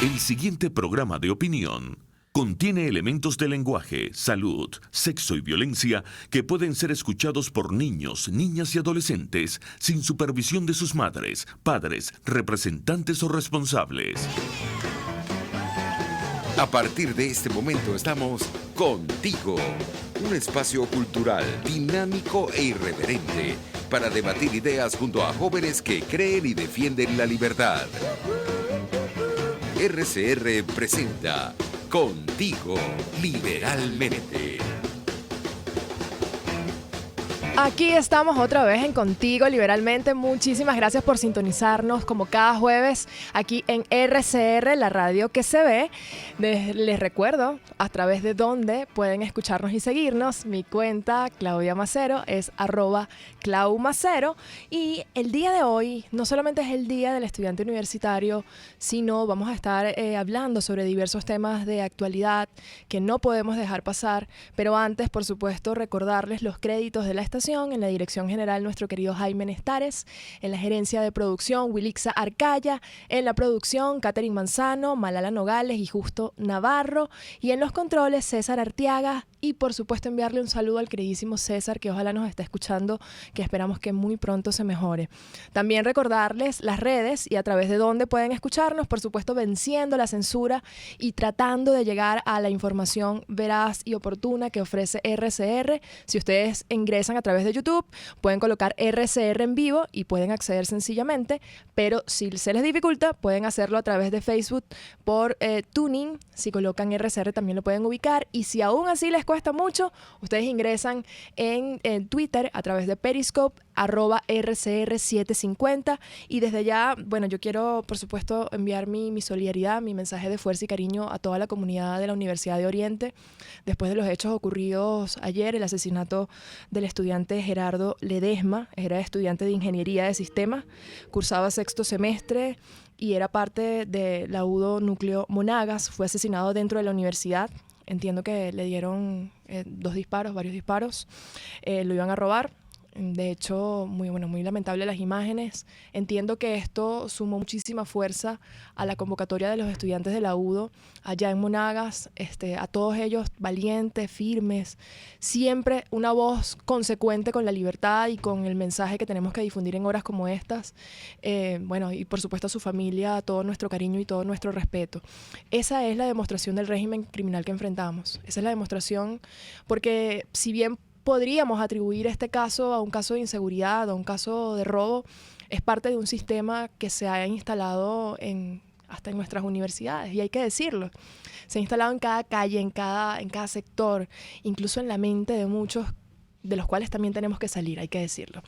El siguiente programa de opinión contiene elementos de lenguaje, salud, sexo y violencia que pueden ser escuchados por niños, niñas y adolescentes sin supervisión de sus madres, padres, representantes o responsables. A partir de este momento estamos contigo, un espacio cultural dinámico e irreverente para debatir ideas junto a jóvenes que creen y defienden la libertad. RCR presenta Contigo Liberalmente. Aquí estamos otra vez en Contigo Liberalmente. Muchísimas gracias por sintonizarnos como cada jueves aquí en RCR, la radio que se ve. Les recuerdo a través de dónde pueden escucharnos y seguirnos. Mi cuenta, Claudia Macero, es @claumacero. Y el día de hoy no solamente es el Día del Estudiante Universitario, sino vamos a estar hablando sobre diversos temas de actualidad que no podemos dejar pasar. Pero antes, por supuesto, recordarles los créditos de la estación. En la dirección general, nuestro querido Jaime Nestares. En la gerencia de producción, Wilixa Arcaya. En la producción, Catherine Manzano, Malala Nogales y Justo Navarro. Y en los controles, César Arteaga. Y por supuesto enviarle un saludo al queridísimo César, que ojalá nos esté escuchando, que esperamos que muy pronto se mejore. También recordarles las redes y a través de dónde pueden escucharnos, por supuesto venciendo la censura y tratando de llegar a la información veraz y oportuna que ofrece RCR. Si ustedes ingresan a través de YouTube, pueden colocar RCR en vivo y pueden acceder sencillamente, pero si se les dificulta, pueden hacerlo a través de Facebook por Tuning. Si colocan RCR también lo pueden ubicar, y si aún así les cuesta mucho, ustedes ingresan en Twitter a través de Periscope, @RCR750, y desde ya, bueno, yo quiero por supuesto enviar mi solidaridad, mi mensaje de fuerza y cariño a toda la comunidad de la Universidad de Oriente después de los hechos ocurridos ayer, el asesinato del estudiante Gerardo Ledesma. Era estudiante de Ingeniería de Sistemas, cursaba sexto semestre y era parte de la UDO Núcleo Monagas. Fue asesinado dentro de la universidad. Entiendo que le dieron varios disparos. Lo iban a robar. De hecho, muy lamentable las imágenes. Entiendo que esto sumó muchísima fuerza a la convocatoria de los estudiantes de la UDO allá en Monagas, a todos ellos valientes, firmes, siempre una voz consecuente con la libertad y con el mensaje que tenemos que difundir en horas como estas. Y por supuesto a su familia, todo nuestro cariño y todo nuestro respeto. Esa es la demostración del régimen criminal que enfrentamos. Esa es la demostración, porque si bien podríamos atribuir este caso a un caso de inseguridad, a un caso de robo, es parte de un sistema que se ha instalado hasta en nuestras universidades, y hay que decirlo. Se ha instalado en cada calle, en cada sector, incluso en la mente de muchos, de los cuales también tenemos que salir, hay que decirlo.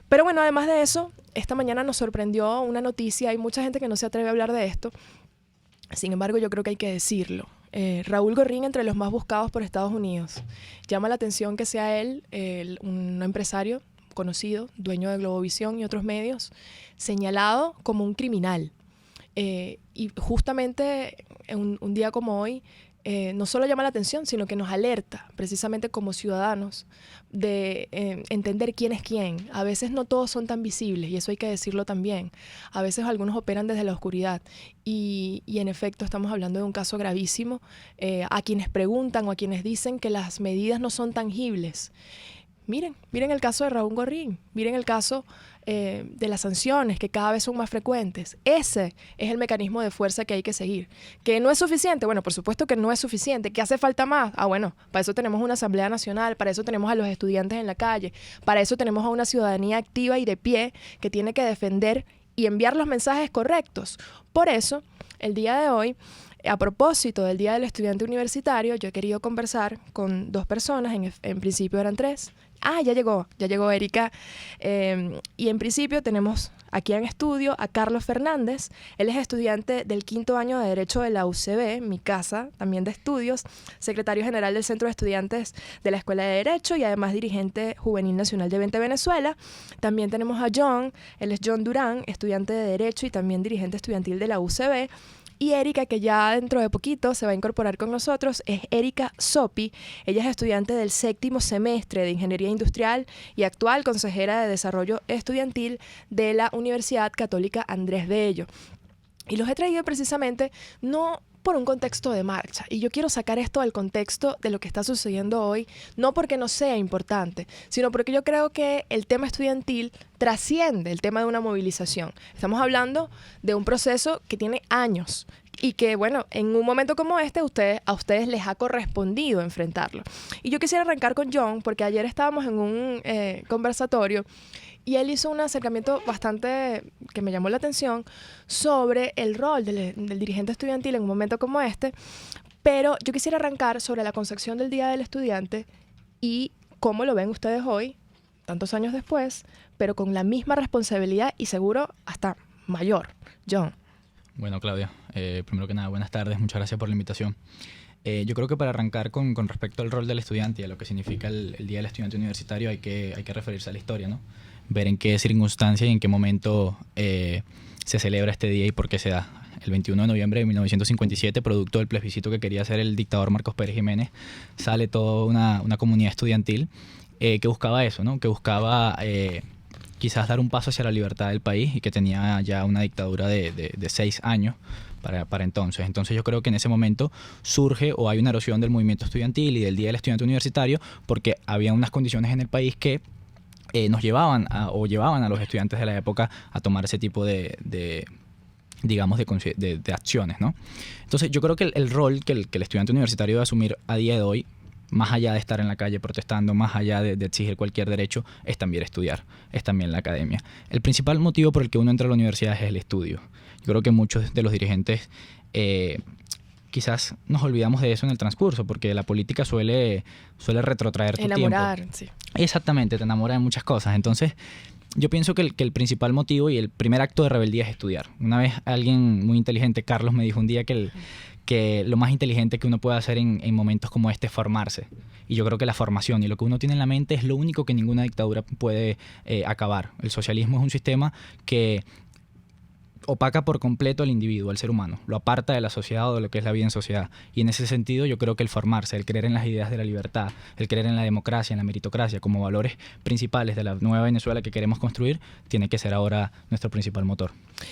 Pero bueno, además de eso, esta mañana nos sorprendió una noticia. Hay mucha gente que no se atreve a hablar de esto, sin embargo yo creo que hay que decirlo. Raúl Gorrín, entre los más buscados por Estados Unidos. Llama la atención que sea él, un empresario conocido, dueño de Globovisión y otros medios, señalado como un criminal. Y justamente en un día como hoy, no solo llama la atención, sino que nos alerta precisamente como ciudadanos de entender quién es quién. A veces no todos son tan visibles, y eso hay que decirlo también. A veces algunos operan desde la oscuridad, y en efecto estamos hablando de un caso gravísimo. A quienes preguntan o a quienes dicen que las medidas no son tangibles, miren el caso de Raúl Gorrín, miren el caso de las sanciones, que cada vez son más frecuentes. Ese es el mecanismo de fuerza que hay que seguir. ¿Que no es suficiente? Bueno, por supuesto que no es suficiente. ¿Que hace falta más? Bueno, para eso tenemos una Asamblea Nacional, para eso tenemos a los estudiantes en la calle, para eso tenemos a una ciudadanía activa y de pie que tiene que defender y enviar los mensajes correctos. Por eso, el día de hoy, a propósito del Día del Estudiante Universitario, yo he querido conversar con dos personas, en principio eran tres. Ya llegó Erika. Y en principio tenemos aquí en estudio a Carlos Fernández. Él es estudiante del 5º año de Derecho de la UCB, mi casa también de estudios, secretario general del Centro de Estudiantes de la Escuela de Derecho y además dirigente juvenil nacional de 20 Venezuela. También tenemos a John, él es John Durán, estudiante de Derecho y también dirigente estudiantil de la UCB. Y Erika, que ya dentro de poquito se va a incorporar con nosotros, es Erika Sopi. Ella es estudiante del 7º semestre de Ingeniería Industrial y actual consejera de Desarrollo Estudiantil de la Universidad Católica Andrés Bello. Y los he traído precisamente no por un contexto de marcha. Y yo quiero sacar esto del contexto de lo que está sucediendo hoy, no porque no sea importante, sino porque yo creo que el tema estudiantil trasciende el tema de una movilización. Estamos hablando de un proceso que tiene años y que, bueno, en un momento como este a ustedes les ha correspondido enfrentarlo. Y yo quisiera arrancar con John, porque ayer estábamos en un conversatorio y él hizo un acercamiento bastante que me llamó la atención sobre el rol del dirigente estudiantil en un momento como este, pero yo quisiera arrancar sobre la concepción del Día del Estudiante y cómo lo ven ustedes hoy, tantos años después, pero con la misma responsabilidad y seguro hasta mayor. John. Bueno, Claudia, primero que nada, buenas tardes, muchas gracias por la invitación. Yo creo que para arrancar con respecto al rol del estudiante y a lo que significa el Día del Estudiante Universitario hay que referirse a la historia, ¿no? Ver en qué circunstancia y en qué momento se celebra este día y por qué se da. El 21 de noviembre de 1957, producto del plebiscito que quería hacer el dictador Marcos Pérez Jiménez, sale toda una comunidad estudiantil que buscaba eso, ¿no? Que buscaba quizás dar un paso hacia la libertad del país y que tenía ya una dictadura de 6 años para entonces. Entonces yo creo que en ese momento surge o hay una erosión del movimiento estudiantil y del Día del Estudiante Universitario porque había unas condiciones en el país que nos llevaban a los estudiantes de la época a tomar ese tipo de acciones, ¿no? Entonces yo creo que el rol que el estudiante universitario debe asumir a día de hoy, más allá de estar en la calle protestando, más allá de exigir cualquier derecho, es también estudiar, es también la academia. El principal motivo por el que uno entra a la universidad es el estudio. Yo creo que muchos de los dirigentes quizás nos olvidamos de eso en el transcurso, porque la política suele retrotraer tu Enamorar, tiempo. sí. Exactamente, te enamora de muchas cosas. Entonces, yo pienso que el principal motivo y el primer acto de rebeldía es estudiar. Una vez alguien muy inteligente, Carlos, me dijo un día que lo más inteligente que uno puede hacer en momentos como este es formarse. Y yo creo que la formación y lo que uno tiene en la mente es lo único que ninguna dictadura puede acabar. El socialismo es un sistema que opaca por completo al individuo, al ser humano, lo aparta de la sociedad o de lo que es la vida en sociedad. Y en ese sentido yo creo que el formarse, el creer en las ideas de la libertad, el creer en la democracia, en la meritocracia como valores principales de la nueva Venezuela que queremos construir, tiene que ser ahora nuestro principal motor.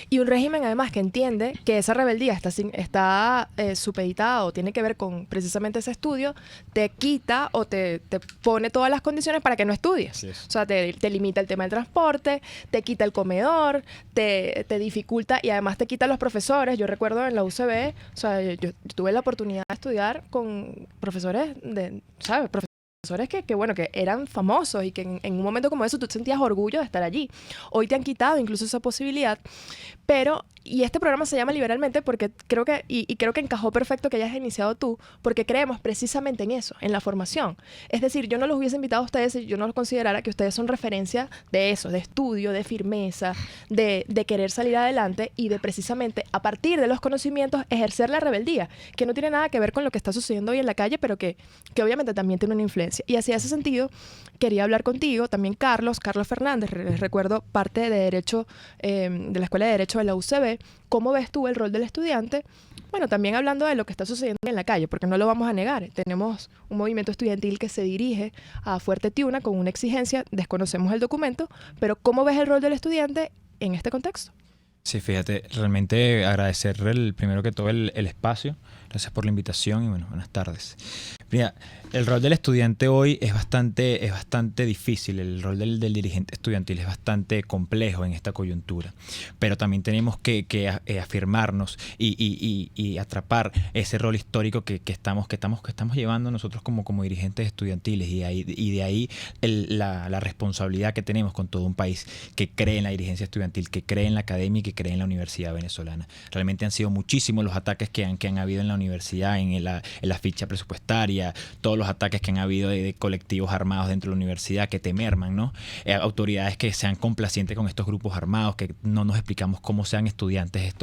Y un régimen además que entiende que esa rebeldía está supeditada o tiene que ver con precisamente ese estudio, te quita o te pone todas las condiciones para que no estudies. Así es. O sea, te limita el tema del transporte, te quita el comedor, te dificulta y además te quita los profesores. Yo recuerdo en la UCB, o sea, yo tuve la oportunidad de estudiar con profesores ¿sabes? Profesores que eran famosos y que en un momento como eso tú te sentías orgullo de estar allí. Hoy te han quitado incluso esa posibilidad, pero y este programa se llama Liberalmente porque creo que encajó perfecto que hayas iniciado tú, porque creemos precisamente en eso, en la formación. Es decir, yo no los hubiese invitado a ustedes si yo no los considerara que ustedes son referencia de eso, de estudio, de firmeza, de querer salir adelante y de precisamente a partir de los conocimientos ejercer la rebeldía, que no tiene nada que ver con lo que está sucediendo hoy en la calle, pero que obviamente también tiene una influencia. Y hacia ese sentido quería hablar contigo, también Carlos Fernández, recuerdo parte de Derecho, de la Escuela de Derecho de la UCB. ¿Cómo ves tú el rol del estudiante? Bueno, también hablando de lo que está sucediendo en la calle, porque no lo vamos a negar. Tenemos un movimiento estudiantil que se dirige a Fuerte Tiuna con una exigencia, desconocemos el documento, pero ¿cómo ves el rol del estudiante en este contexto? Sí, fíjate, realmente agradecer primero que todo el espacio. Gracias por la invitación y bueno, buenas tardes. Mira, el rol del estudiante hoy es bastante difícil. El rol del dirigente estudiantil es bastante complejo en esta coyuntura. Pero también tenemos que afirmarnos y atrapar ese rol histórico que estamos llevando nosotros como dirigentes estudiantiles. Y de ahí la responsabilidad que tenemos con todo un país que cree en la dirigencia estudiantil, que cree en la academia y que cree en la universidad venezolana. Realmente han sido muchísimos los ataques que han habido en la universidad, en la ficha presupuestaria, todos los ataques que han habido de colectivos armados dentro de la universidad que te merman, ¿no? Autoridades que sean complacientes con estos grupos armados, que no nos explicamos cómo sean estudiantes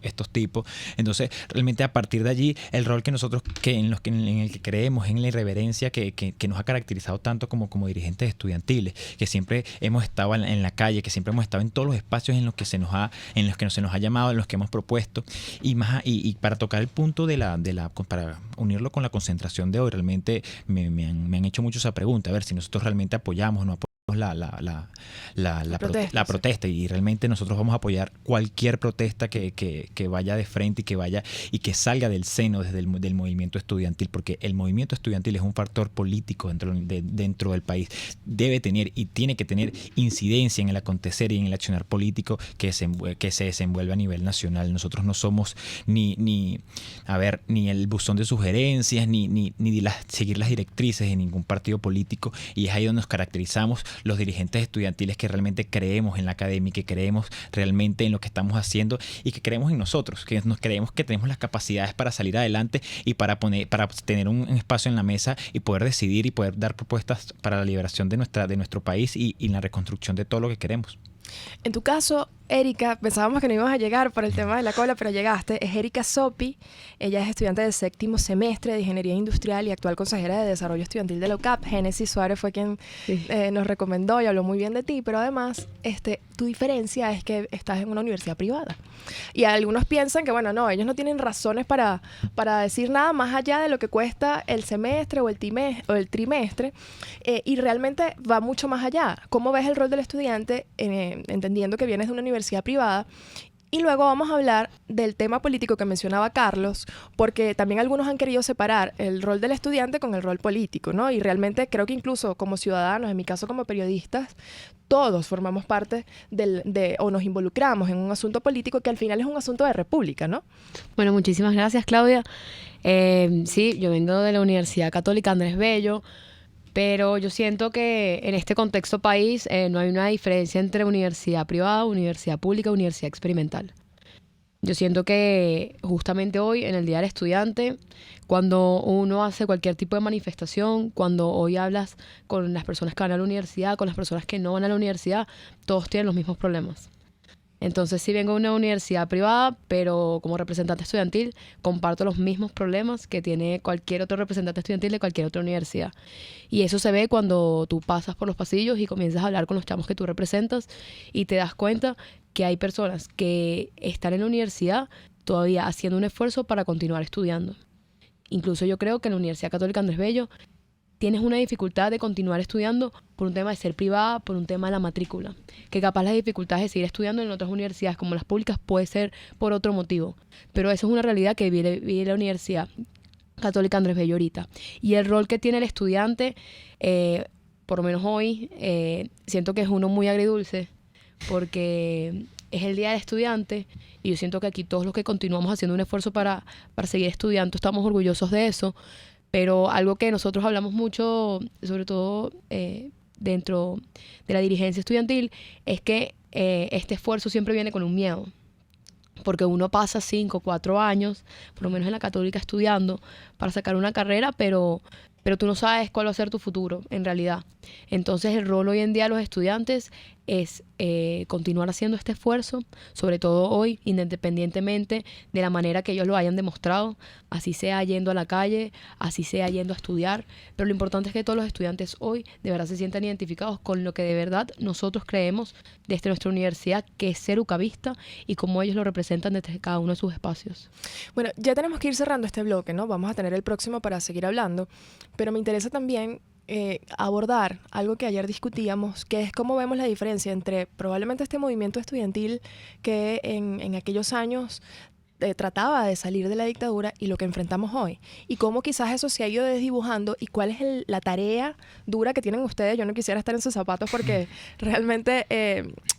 estos tipos. Entonces, realmente a partir de allí, el rol que nosotros, en el que creemos, en la irreverencia que nos ha caracterizado tanto como dirigentes estudiantiles, que siempre hemos estado en la calle, que siempre hemos estado en todos los espacios en los que se nos ha llamado, en los que hemos propuesto, y para tocar el punto para unirlo con la concentración de hoy, realmente me han hecho mucho esa pregunta, a ver si nosotros realmente apoyamos o no apoyamos la protesta, y realmente nosotros vamos a apoyar cualquier protesta que vaya de frente y que salga del seno del movimiento estudiantil, porque el movimiento estudiantil es un factor político dentro del país. Debe tener y tiene que tener incidencia en el acontecer y en el accionar político que se desenvuelve a nivel nacional. Nosotros no somos ni el buzón de sugerencias ni seguir las directrices de ningún partido político, y es ahí donde nos caracterizamos los dirigentes estudiantiles, que realmente creemos en la academia, que creemos realmente en lo que estamos haciendo y que creemos en nosotros, que nos creemos que tenemos las capacidades para salir adelante y para tener un espacio en la mesa y poder decidir y poder dar propuestas para la liberación de nuestro país y la reconstrucción de todo lo que queremos. En tu caso, Erika, pensábamos que no ibas a llegar por el tema de la cola, pero llegaste. Es Erika Sopi. Ella es estudiante del 7º semestre de Ingeniería Industrial y actual consejera de Desarrollo Estudiantil de la UCAP. Génesis Suárez fue quien nos recomendó y habló muy bien de ti, pero además tu diferencia es que estás en una universidad privada. Y algunos piensan que, bueno, no, ellos no tienen razones para decir nada más allá de lo que cuesta el semestre o el trimestre, y realmente va mucho más allá. ¿Cómo ves el rol del estudiante, entendiendo que vienes de una universidad privada? Y luego vamos a hablar del tema político que mencionaba Carlos, porque también algunos han querido separar el rol del estudiante con el rol político, ¿no? Y realmente creo que incluso como ciudadanos, en mi caso como periodistas, todos formamos parte o nos involucramos en un asunto político que al final es un asunto de república, ¿no? Bueno, muchísimas gracias, Claudia. Sí, yo vengo de la Universidad Católica Andrés Bello, pero yo siento que en este contexto país no hay una diferencia entre universidad privada, universidad pública, universidad experimental. Yo siento que justamente hoy, en el Día del Estudiante, cuando uno hace cualquier tipo de manifestación, cuando hoy hablas con las personas que van a la universidad, con las personas que no van a la universidad, todos tienen los mismos problemas. Entonces sí vengo de una universidad privada, pero como representante estudiantil comparto los mismos problemas que tiene cualquier otro representante estudiantil de cualquier otra universidad. Y eso se ve cuando tú pasas por los pasillos y comienzas a hablar con los chamos que tú representas y te das cuenta que hay personas que están en la universidad todavía haciendo un esfuerzo para continuar estudiando. Incluso yo creo que en la Universidad Católica Andrés Bello tienes una dificultad de continuar estudiando por un tema de ser privada, por un tema de la matrícula. Que capaz las dificultades de seguir estudiando en otras universidades como las públicas puede ser por otro motivo. Pero eso es una realidad que vive la Universidad Católica Andrés Bello ahorita. Y el rol que tiene el estudiante, por lo menos hoy, siento que es uno muy agridulce, porque es el Día del Estudiante y yo siento que aquí todos los que continuamos haciendo un esfuerzo para seguir estudiando estamos orgullosos de eso. Pero algo que nosotros hablamos mucho, sobre todo dentro de la dirigencia estudiantil, es que este esfuerzo siempre viene con un miedo. Porque uno pasa 5 o 4 años, por lo menos en la Católica, estudiando para sacar una carrera, pero tú no sabes cuál va a ser tu futuro, en realidad. Entonces, el rol hoy en día de los estudiantes es continuar haciendo este esfuerzo, sobre todo hoy, independientemente de la manera que ellos lo hayan demostrado, así sea yendo a la calle, así sea yendo a estudiar, pero lo importante es que todos los estudiantes hoy de verdad se sientan identificados con lo que de verdad nosotros creemos desde nuestra universidad, que es ser ucavista, y cómo ellos lo representan desde cada uno de sus espacios. Bueno, ya tenemos que ir cerrando este bloque, ¿no? Vamos a tener el próximo para seguir hablando, pero me interesa también abordar algo que ayer discutíamos, que es cómo vemos la diferencia entre probablemente este movimiento estudiantil que en aquellos años trataba de salir de la dictadura y lo que enfrentamos hoy, y cómo quizás eso se ha ido desdibujando y cuál es la tarea dura que tienen ustedes. Yo no quisiera estar en sus zapatos porque realmente,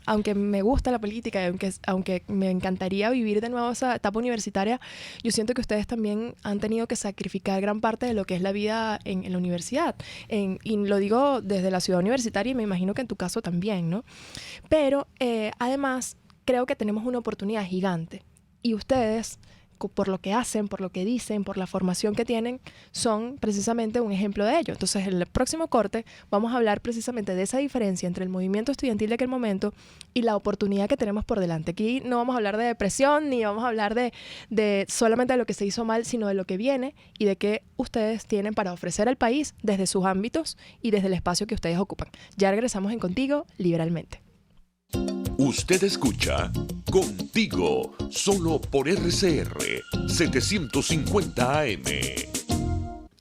aunque me gusta la política y aunque me encantaría vivir de nuevo esa etapa universitaria, yo siento que ustedes también han tenido que sacrificar gran parte de lo que es la vida en la universidad, y lo digo desde la ciudad universitaria y me imagino que en tu caso también, ¿no? Pero además creo que tenemos una oportunidad gigante. Y ustedes, por lo que hacen, por lo que dicen, por la formación que tienen, son precisamente un ejemplo de ello. Entonces, en el próximo corte vamos a hablar precisamente de esa diferencia entre el movimiento estudiantil de aquel momento y la oportunidad que tenemos por delante. Aquí no vamos a hablar de depresión, ni vamos a hablar de solamente de lo que se hizo mal, sino de lo que viene y de qué ustedes tienen para ofrecer al país desde sus ámbitos y desde el espacio que ustedes ocupan. Ya regresamos en Contigo Liberalmente. Usted escucha Contigo, solo por RCR 750 AM.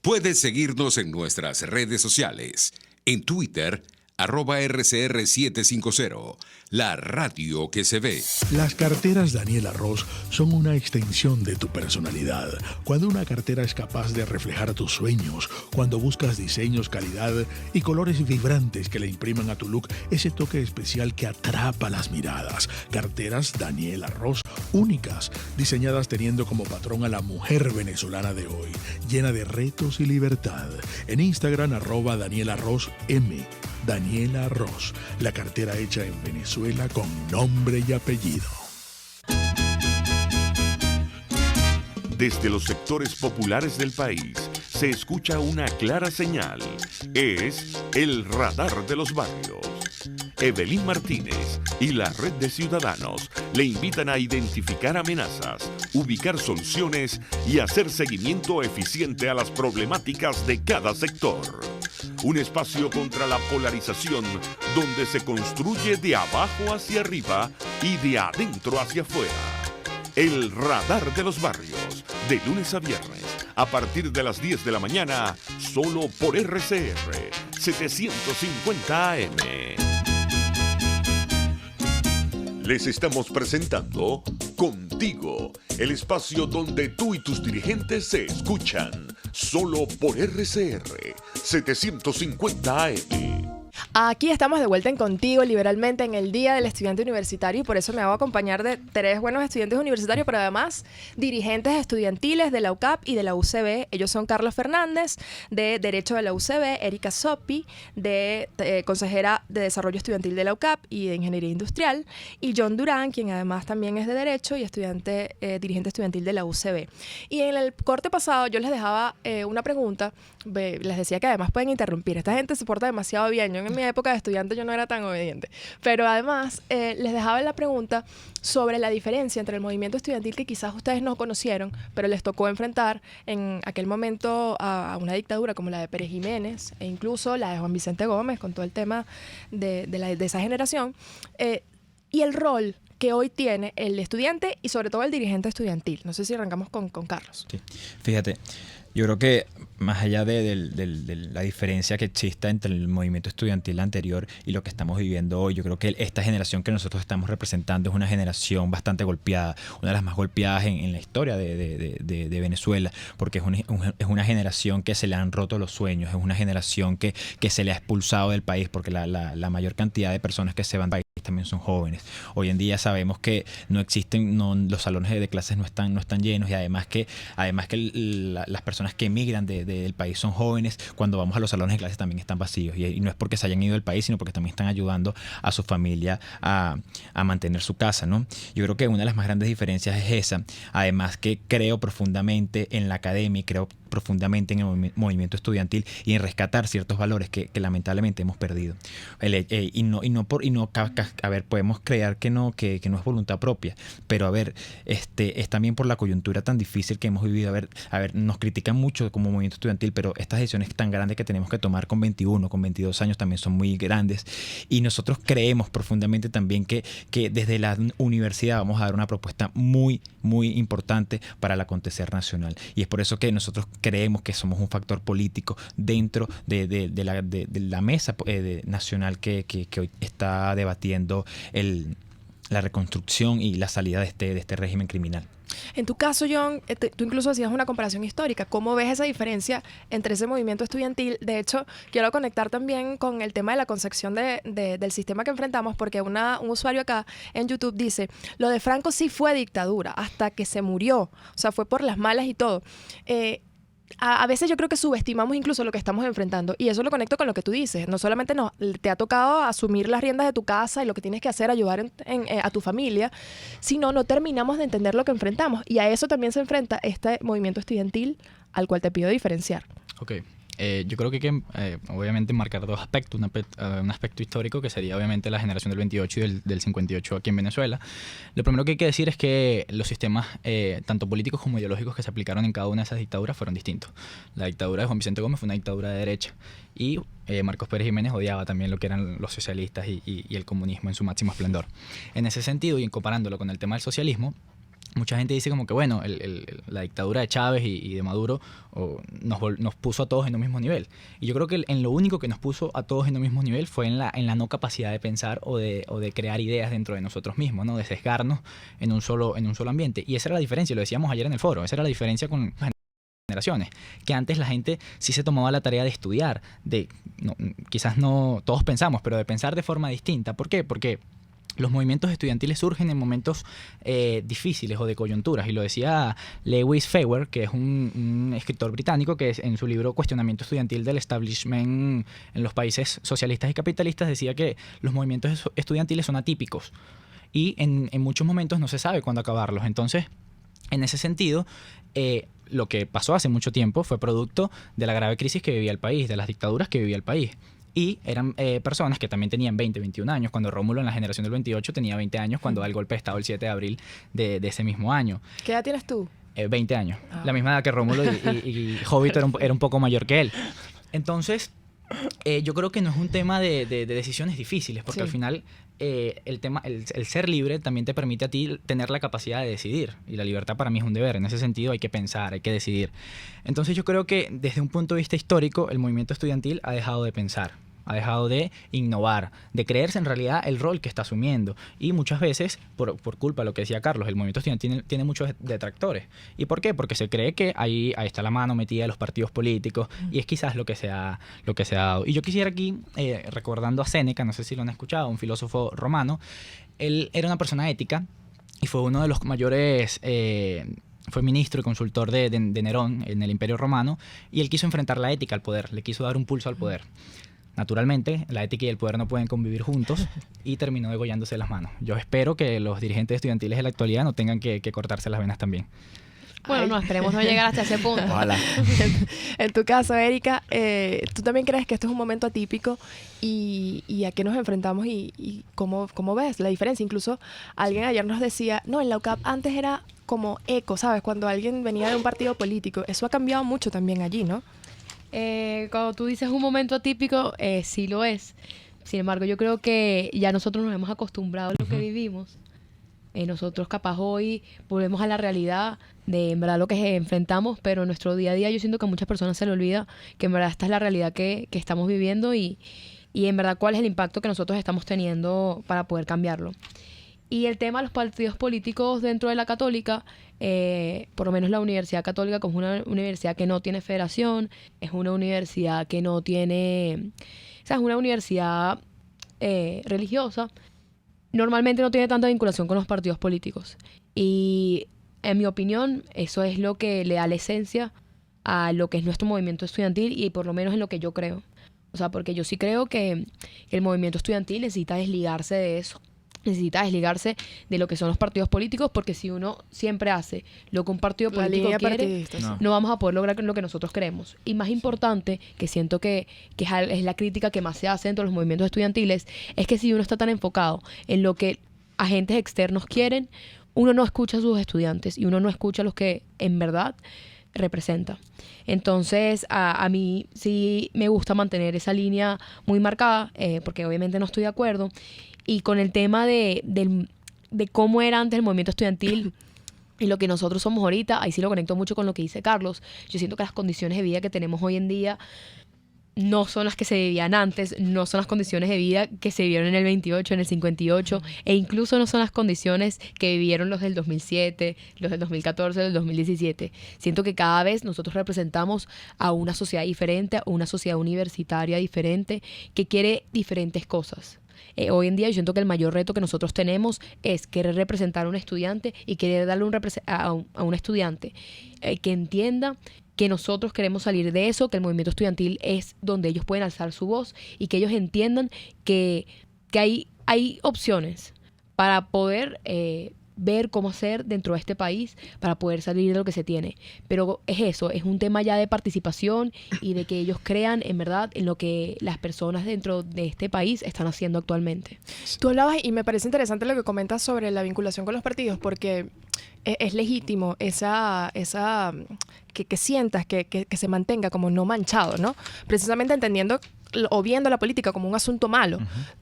Puedes seguirnos en nuestras redes sociales. En Twitter, @RCR750, la radio que se ve. Las carteras Daniela Ross son una extensión de tu personalidad. Cuando una cartera es capaz de reflejar tus sueños, cuando buscas diseños, calidad y colores vibrantes que le impriman a tu look ese toque especial que atrapa las miradas. Carteras Daniela Ross, únicas, diseñadas teniendo como patrón a la mujer venezolana de hoy, llena de retos y libertad. En Instagram @Daniela Ross M. Daniela Ross, la cartera hecha en Venezuela con nombre y apellido. Desde los sectores populares del país se escucha una clara señal. Es el radar de los barrios. Evelyn Martínez y la Red de Ciudadanos le invitan a identificar amenazas, ubicar soluciones y hacer seguimiento eficiente a las problemáticas de cada sector. Un espacio contra la polarización donde se construye de abajo hacia arriba y de adentro hacia afuera. El radar de los barrios, de lunes a viernes, a partir de las 10 de la mañana, solo por RCR 750 AM. Les estamos presentando Contigo, el espacio donde tú y tus dirigentes se escuchan, solo por RCR 750 AM. Aquí estamos de vuelta en Contigo, liberalmente, en el Día del Estudiante Universitario, y por eso me hago acompañar de 3 buenos estudiantes universitarios, pero además dirigentes estudiantiles de la UCAP y de la UCB. Ellos son Carlos Fernández, de Derecho de la UCB, Erika Sopi, de consejera de Desarrollo Estudiantil de la UCAP y de Ingeniería Industrial, y John Durán, quien además también es de Derecho y dirigente estudiantil de la UCB. Y en el corte pasado yo les dejaba una pregunta, les decía que además pueden interrumpir. Esta gente se porta demasiado bien. Yo en mi época de estudiante yo no era tan obediente. Pero además les dejaba la pregunta sobre la diferencia entre el movimiento estudiantil que quizás ustedes no conocieron, pero les tocó enfrentar en aquel momento a una dictadura como la de Pérez Jiménez e incluso la de Juan Vicente Gómez, con todo el tema de esa generación, y el rol que hoy tiene el estudiante y sobre todo el dirigente estudiantil. No sé si arrancamos con Carlos. Sí. Fíjate, yo creo que más allá de la diferencia que exista entre el movimiento estudiantil anterior y lo que estamos viviendo hoy, yo creo que esta generación que nosotros estamos representando es una generación bastante golpeada, una de las más golpeadas en la historia de Venezuela, porque es una generación que se le han roto los sueños, es una generación que se le ha expulsado del país, porque la mayor cantidad de personas que se van del país también son jóvenes. Hoy en día sabemos que no existen, los salones de clases no están llenos, y además que las personas que emigran del país son jóvenes. Cuando vamos a los salones de clases también están vacíos, y no es porque se hayan ido del país, sino porque también están ayudando a su familia a mantener su casa, ¿no? Yo creo que una de las más grandes diferencias es esa. Además que creo profundamente en la academia y creo profundamente en el movimiento estudiantil y en rescatar ciertos valores que lamentablemente hemos perdido. A ver, podemos creer que no es voluntad propia, pero a ver, es también por la coyuntura tan difícil que hemos vivido. A ver, nos critican mucho como movimiento estudiantil, pero estas decisiones tan grandes que tenemos que tomar con 21, con 22 años también son muy grandes, y nosotros creemos profundamente también que desde la universidad vamos a dar una propuesta muy, muy importante para el acontecer nacional, y es por eso que nosotros creemos que somos un factor político dentro de la mesa nacional que hoy está debatiendo la reconstrucción y la salida de este régimen criminal. En tu caso, John, tú incluso hacías una comparación histórica. ¿Cómo ves esa diferencia entre ese movimiento estudiantil? De hecho, quiero conectar también con el tema de la concepción del sistema que enfrentamos, porque un usuario acá en YouTube dice, lo de Franco sí fue dictadura, hasta que se murió. O sea, fue por las malas y todo. A veces yo creo que subestimamos incluso lo que estamos enfrentando, y eso lo conecto con lo que tú dices. No solamente te ha tocado asumir las riendas de tu casa y lo que tienes que hacer, ayudar a tu familia, sino no terminamos de entender lo que enfrentamos, y a eso también se enfrenta este movimiento estudiantil al cual te pido diferenciar. Ok. Yo creo que hay que, obviamente, marcar dos aspectos. Un aspecto histórico, que sería obviamente la generación del 28 y del 58 aquí en Venezuela. Lo primero que hay que decir es que los sistemas, tanto políticos como ideológicos, que se aplicaron en cada una de esas dictaduras fueron distintos. La dictadura de Juan Vicente Gómez fue una dictadura de derecha, y Marcos Pérez Jiménez odiaba también lo que eran los socialistas y el comunismo en su máximo esplendor. En ese sentido, y comparándolo con el tema del socialismo, mucha gente dice como que, bueno, la dictadura de Chávez y de Maduro nos puso a todos en un mismo nivel. Y yo creo que en lo único que nos puso a todos en un mismo nivel fue en la no capacidad de pensar o de crear ideas dentro de nosotros mismos, ¿no? De sesgarnos en un solo ambiente. Y esa era la diferencia, lo decíamos ayer en el foro, esa era la diferencia con generaciones, que antes la gente sí se tomaba la tarea de estudiar, quizás no todos pensamos, pero de pensar de forma distinta. ¿Por qué? Porque los movimientos estudiantiles surgen en momentos difíciles o de coyunturas, y lo decía Lewis Feuer, que es un escritor británico que en su libro Cuestionamiento estudiantil del establishment en los países socialistas y capitalistas decía que los movimientos estudiantiles son atípicos y en muchos momentos no se sabe cuándo acabarlos. Entonces, en ese sentido, lo que pasó hace mucho tiempo fue producto de la grave crisis que vivía el país, de las dictaduras que vivía el país. Y eran personas que también tenían 20, 21 años, cuando Rómulo en la generación del 28 tenía 20 años cuando da el golpe de Estado el 7 de abril de ese mismo año. ¿Qué edad tienes tú? 20 años. La misma edad que Rómulo y Jovito era un poco mayor que él. Entonces, yo creo que no es un tema de decisiones difíciles, porque al final el ser libre también te permite a ti tener la capacidad de decidir, y la libertad para mí es un deber. En ese sentido hay que pensar, hay que decidir. Entonces yo creo que desde un punto de vista histórico el movimiento estudiantil ha dejado de pensar, ha dejado de innovar, de creerse en realidad el rol que está asumiendo. Y muchas veces, por culpa de lo que decía Carlos, el movimiento estudiantil tiene muchos detractores. ¿Y por qué? Porque se cree que ahí está la mano metida de los partidos políticos, y es quizás lo que se ha dado. Y yo quisiera aquí, recordando a Séneca, no sé si lo han escuchado, un filósofo romano, él era una persona ética y fue uno de los mayores... fue ministro y consultor de Nerón en el Imperio Romano, y él quiso enfrentar la ética al poder, le quiso dar un pulso al poder. Naturalmente, la ética y el poder no pueden convivir juntos, y terminó degollándose las manos. Yo espero que los dirigentes estudiantiles de la actualidad no tengan que cortarse las venas también. Bueno, no, esperemos no llegar hasta ese punto. Ojalá. En tu caso, Erika, ¿tú también crees que esto es un momento atípico y a qué nos enfrentamos y cómo ves la diferencia? Incluso alguien ayer nos decía, no, en la UCAP antes era como eco, ¿sabes? Cuando alguien venía de un partido político. Eso ha cambiado mucho también allí, ¿no? Cuando tú dices un momento atípico, sí lo es. Sin embargo, yo creo que ya nosotros nos hemos acostumbrado a lo que vivimos. Nosotros capaz hoy volvemos a la realidad de en verdad lo que enfrentamos, pero en nuestro día a día yo siento que a muchas personas se le olvida que en verdad esta es la realidad que estamos viviendo y en verdad cuál es el impacto que nosotros estamos teniendo para poder cambiarlo. Y el tema de los partidos políticos dentro de la Católica, por lo menos la Universidad Católica, como es una universidad que no tiene federación, es una universidad que no tiene... O sea, es una universidad religiosa, normalmente no tiene tanta vinculación con los partidos políticos. Y en mi opinión, eso es lo que le da la esencia a lo que es nuestro movimiento estudiantil y por lo menos en lo que yo creo. O sea, porque yo sí creo que el movimiento estudiantil necesita desligarse de eso. Necesita desligarse de lo que son los partidos políticos, porque si uno siempre hace lo que un partido político quiere, no vamos a poder lograr lo que nosotros queremos. Y más importante, que siento que es la crítica que más se hace dentro de los movimientos estudiantiles, es que si uno está tan enfocado en lo que agentes externos quieren, uno no escucha a sus estudiantes y uno no escucha a los que en verdad representa. Entonces, a mí sí me gusta mantener esa línea muy marcada, porque obviamente no estoy de acuerdo. Y con el tema de cómo era antes el movimiento estudiantil y lo que nosotros somos ahorita, ahí sí lo conecto mucho con lo que dice Carlos. Yo siento que las condiciones de vida que tenemos hoy en día no son las que se vivían antes, no son las condiciones de vida que se vivieron en el 28, en el 58, e incluso no son las condiciones que vivieron los del 2007, los del 2014, del 2017. Siento que cada vez nosotros representamos a una sociedad diferente, a una sociedad universitaria diferente, que quiere diferentes cosas. Hoy en día yo siento que el mayor reto que nosotros tenemos es querer representar a un estudiante y querer darle a un estudiante que entienda que nosotros queremos salir de eso, que el movimiento estudiantil es donde ellos pueden alzar su voz y que ellos entiendan que hay opciones para poder ver cómo hacer dentro de este país para poder salir de lo que se tiene. Pero es eso, es un tema ya de participación y de que ellos crean en verdad en lo que las personas dentro de este país están haciendo actualmente. Tú hablabas, y me parece interesante lo que comentas sobre la vinculación con los partidos, porque es legítimo que sientas que se mantenga como no manchado, ¿no? Precisamente entendiendo o viendo la política como un asunto malo,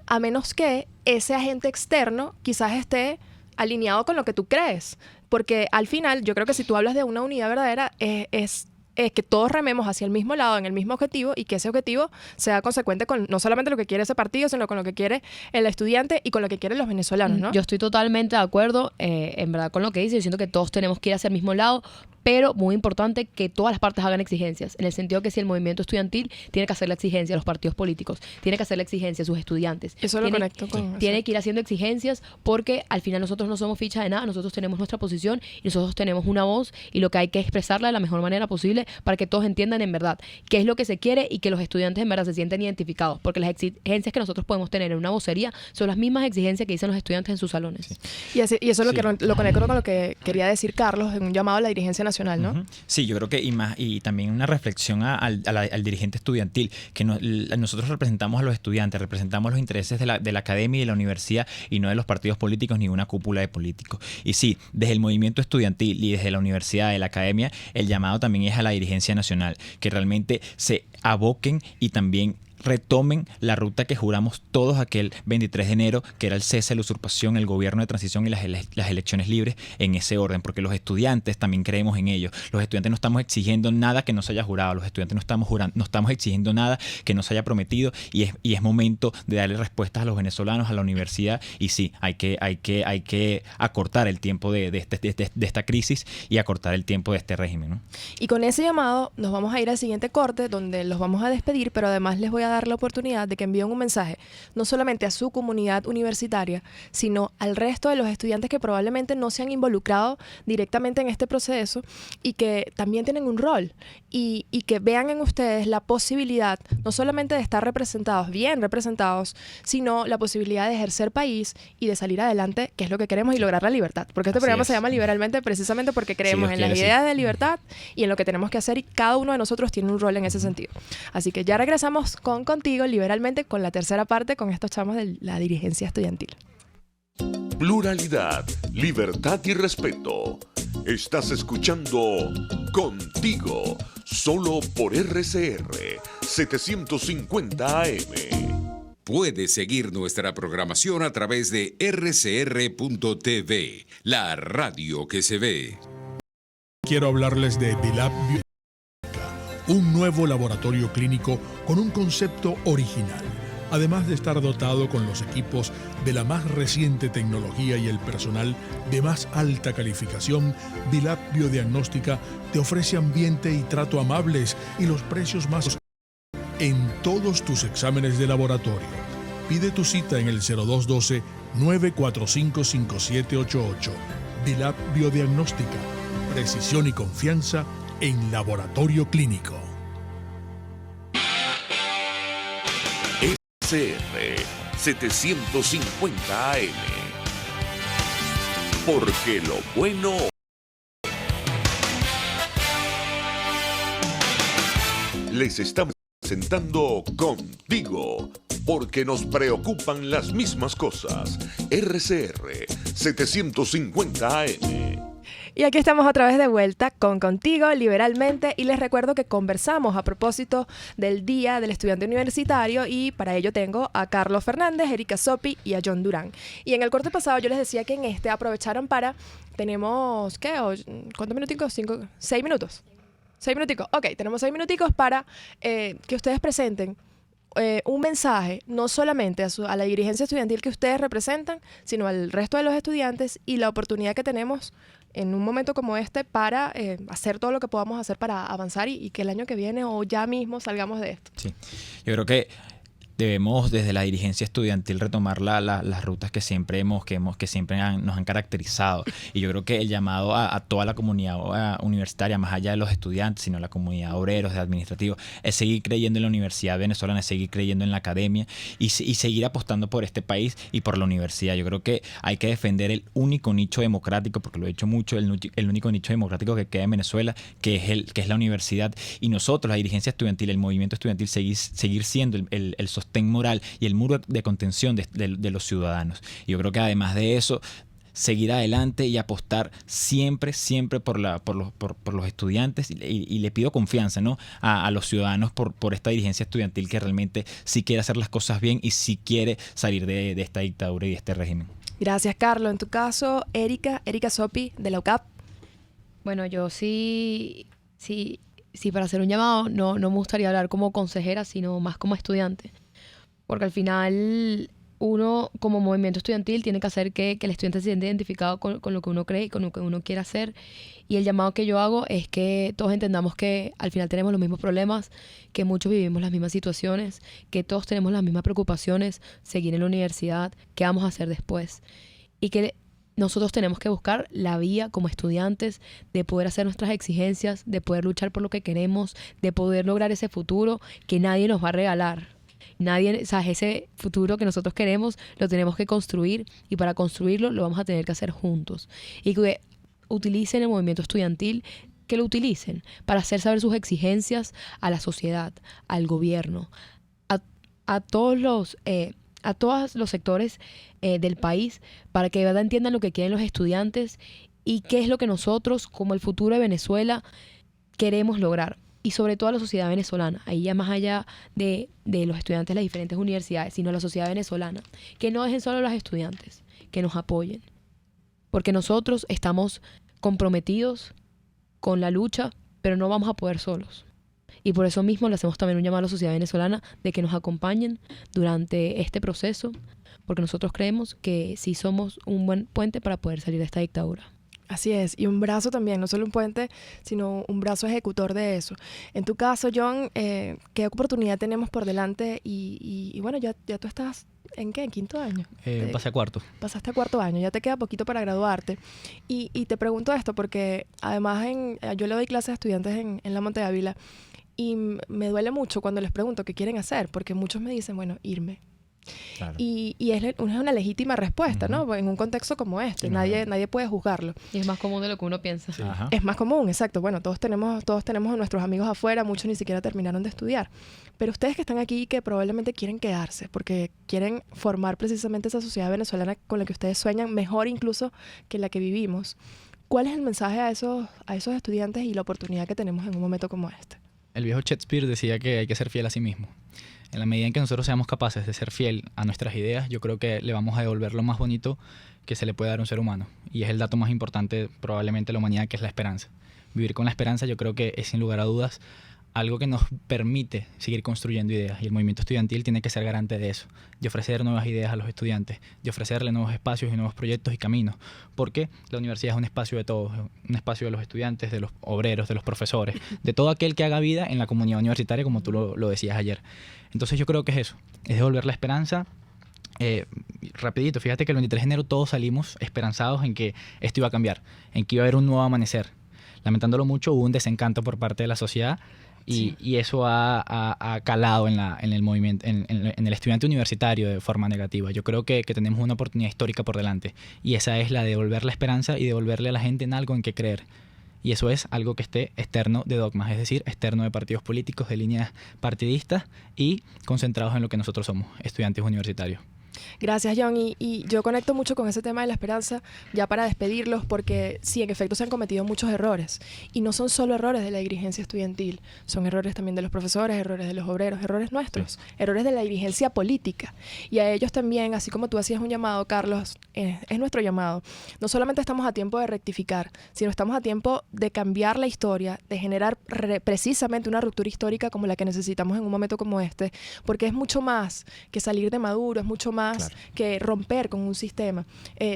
a menos que ese agente externo quizás esté alineado con lo que tú crees. porque al final yo creo que si tú hablas de una unidad verdadera es que todos rememos hacia el mismo lado, en el mismo objetivo, y que ese objetivo sea consecuente con no solamente lo que quiere ese partido, sino con lo que quiere el estudiante y con lo que quieren los venezolanos, ¿no? Yo estoy totalmente de acuerdo, en verdad, con lo que dice. Yo siento que todos tenemos que ir hacia el mismo lado, pero muy importante que todas las partes hagan exigencias, en el sentido que si el movimiento estudiantil tiene que hacer la exigencia a los partidos políticos, tiene que hacer la exigencia a sus estudiantes. Eso lo conecto con... Tiene que ir haciendo exigencias, porque al final nosotros no somos ficha de nada, nosotros tenemos nuestra posición y nosotros tenemos una voz, y lo que hay que expresarla de la mejor manera posible para que todos entiendan en verdad qué es lo que se quiere y que los estudiantes en verdad se sienten identificados, porque las exigencias que nosotros podemos tener en una vocería son las mismas exigencias que dicen los estudiantes en sus salones. Sí. Y eso es lo que lo conecto con lo que quería decir Carlos en un llamado a la dirigencia nacional, ¿no? Sí, yo creo que y también una reflexión al dirigente estudiantil, que nosotros representamos a los estudiantes, representamos los intereses de la academia y de la universidad, y no de los partidos políticos ni una cúpula de políticos. Y sí, desde el movimiento estudiantil y desde la universidad, de la academia, el llamado también es a la dirigencia nacional, que realmente se aboquen y también retomen la ruta que juramos todos aquel 23 de enero, que era el cese, la usurpación, el gobierno de transición y las elecciones libres, en ese orden, porque los estudiantes también creemos en ello. Los estudiantes no estamos exigiendo nada que no se haya jurado, los estudiantes no estamos exigiendo nada que no se haya prometido, y es momento de darle respuestas a los venezolanos, a la universidad, y sí, hay que acortar el tiempo de esta crisis y acortar el tiempo de este régimen, ¿no? Y con ese llamado nos vamos a ir al siguiente corte, donde los vamos a despedir, pero además les voy a dar la oportunidad de que envíen un mensaje no solamente a su comunidad universitaria, sino al resto de los estudiantes que probablemente no se han involucrado directamente en este proceso y que también tienen un rol, y que vean en ustedes la posibilidad no solamente de estar representados, bien representados, sino la posibilidad de ejercer país y de salir adelante, que es lo que queremos, y lograr la libertad. Porque este programa se llama Liberalmente precisamente porque creemos en las ideas de libertad y en lo que tenemos que hacer, y cada uno de nosotros tiene un rol en ese sentido. Así que ya regresamos contigo liberalmente con la tercera parte, con estos chamos de la dirigencia estudiantil. Pluralidad, libertad y respeto. Estás escuchando Contigo, solo por RCR 750 AM. Puedes seguir nuestra programación a través de rcr.tv, la radio que se ve. Quiero hablarles de Vilap Biotech, un nuevo laboratorio clínico con un concepto original. Además de estar dotado con los equipos de la más reciente tecnología y el personal de más alta calificación, Vilap Biodiagnóstica te ofrece ambiente y trato amables y los precios más en todos tus exámenes de laboratorio. Pide tu cita en el 0212-945-5788. Vilap Biodiagnóstica, precisión y confianza en laboratorio clínico. RCR 750 AM. Porque lo bueno... Les estamos presentando Contigo, porque nos preocupan las mismas cosas. RCR 750 AM. Y aquí estamos otra vez de vuelta Contigo, liberalmente, y les recuerdo que conversamos a propósito del Día del Estudiante Universitario, y para ello tengo a Carlos Fernández, Erika Sopi y a John Durán. Y en el corte pasado yo les decía que en este aprovecharon para... Tenemos, ¿qué? ¿Cuántos minuticos? 6 minutos. 6 minuticos. Ok, tenemos 6 minuticos para que ustedes presenten un mensaje, no solamente a la dirigencia estudiantil que ustedes representan, sino al resto de los estudiantes, y la oportunidad que tenemos en un momento como este para hacer todo lo que podamos hacer para avanzar y que el año que viene o ya mismo salgamos de esto. Sí, yo creo que debemos desde la dirigencia estudiantil retomar las rutas que siempre nos han caracterizado, y yo creo que el llamado a toda la comunidad universitaria, más allá de los estudiantes, sino la comunidad obreros, de administrativos, es seguir creyendo en la universidad venezolana, es seguir creyendo en la academia y seguir apostando por este país y por la universidad. Yo creo que hay que defender el único nicho democrático, porque lo he dicho mucho, el único nicho democrático que queda en Venezuela, que es la universidad, y nosotros, la dirigencia estudiantil, el movimiento estudiantil, seguir siendo el sostén moral y el muro de contención de los ciudadanos. Y yo creo que además de eso, seguir adelante y apostar siempre por los estudiantes, y le pido confianza, ¿no?, a los ciudadanos por esta dirigencia estudiantil que realmente sí quiere hacer las cosas bien y sí quiere salir de esta dictadura y de este régimen. Gracias, Carlos. En tu caso, Erika Sopi, de la UCAP. Bueno, yo sí, para hacer un llamado, no me gustaría hablar como consejera, sino más como estudiante. Porque al final uno, como movimiento estudiantil, tiene que hacer que el estudiante se sienta identificado con lo que uno cree y con lo que uno quiere hacer. Y el llamado que yo hago es que todos entendamos que al final tenemos los mismos problemas, que muchos vivimos las mismas situaciones, que todos tenemos las mismas preocupaciones, seguir en la universidad, qué vamos a hacer después. Y que nosotros tenemos que buscar la vía como estudiantes de poder hacer nuestras exigencias, de poder luchar por lo que queremos, de poder lograr ese futuro que nadie nos va a regalar. Nadie, o sea, ese futuro que nosotros queremos lo tenemos que construir, y para construirlo lo vamos a tener que hacer juntos. Y que utilicen el movimiento estudiantil, que lo utilicen para hacer saber sus exigencias a la sociedad, al gobierno, a todos los sectores del país, para que de verdad entiendan lo que quieren los estudiantes y qué es lo que nosotros, como el futuro de Venezuela, queremos lograr. Y sobre todo a la sociedad venezolana, ahí ya más allá de los estudiantes de las diferentes universidades, sino a la sociedad venezolana, que no dejen solo a los estudiantes, que nos apoyen. Porque nosotros estamos comprometidos con la lucha, pero no vamos a poder solos. Y por eso mismo le hacemos también un llamado a la sociedad venezolana de que nos acompañen durante este proceso, porque nosotros creemos que sí somos un buen puente para poder salir de esta dictadura. Así es, y un brazo también, no solo un puente, sino un brazo ejecutor de eso. En tu caso, John, ¿qué oportunidad tenemos por delante? Y bueno, ya tú estás, ¿en qué? ¿En quinto año? Pasé a cuarto. Pasaste a cuarto año, ya te queda poquito para graduarte. Y te pregunto esto porque además yo le doy clases a estudiantes en la Monte Ávila, y me duele mucho cuando les pregunto qué quieren hacer, porque muchos me dicen, bueno, irme. Claro. Y es una legítima respuesta, ¿no? En un contexto como este, nadie puede juzgarlo. Y es más común de lo que uno piensa. Sí. Ajá. Es más común, exacto. Bueno, todos tenemos a nuestros amigos afuera, muchos ni siquiera terminaron de estudiar. Pero ustedes que están aquí, que probablemente quieren quedarse, porque quieren formar precisamente esa sociedad venezolana con la que ustedes sueñan, mejor incluso que la que vivimos. ¿Cuál es el mensaje a esos estudiantes y la oportunidad que tenemos en un momento como este? El viejo Shakespeare decía que hay que ser fiel a sí mismo. En la medida en que nosotros seamos capaces de ser fiel a nuestras ideas, yo creo que le vamos a devolver lo más bonito que se le puede dar a un ser humano. Y es el dato más importante probablemente de la humanidad, que es la esperanza. Vivir con la esperanza yo creo que es sin lugar a dudas algo que nos permite seguir construyendo ideas. Y el movimiento estudiantil tiene que ser garante de eso, de ofrecer nuevas ideas a los estudiantes, de ofrecerle nuevos espacios y nuevos proyectos y caminos. Porque la universidad es un espacio de todos, un espacio de los estudiantes, de los obreros, de los profesores, de todo aquel que haga vida en la comunidad universitaria, como tú lo decías ayer. Entonces yo creo que es eso, es devolver la esperanza. Rapidito, fíjate que el 23 de enero todos salimos esperanzados en que esto iba a cambiar, en que iba a haber un nuevo amanecer. Lamentándolo mucho, hubo un desencanto por parte de la sociedad. Y eso ha calado en el movimiento, en el estudiante universitario de forma negativa. Yo creo que tenemos una oportunidad histórica por delante, y esa es la de devolver la esperanza y devolverle a la gente en algo en que creer. Y eso es algo que esté externo de dogmas, es decir, externo de partidos políticos, de líneas partidistas, y concentrados en lo que nosotros somos, estudiantes universitarios. Gracias, John. Y yo conecto mucho con ese tema de la esperanza, ya para despedirlos, porque sí, en efecto se han cometido muchos errores. Y no son solo errores de la dirigencia estudiantil, son errores también de los profesores, errores de los obreros, errores nuestros, errores de la dirigencia política. Y a ellos también, así como tú hacías un llamado, Carlos, es nuestro llamado. No solamente estamos a tiempo de rectificar, sino estamos a tiempo de cambiar la historia, de generar precisamente una ruptura histórica como la que necesitamos en un momento como este, porque es mucho más que salir de Maduro, es mucho más que romper con un sistema.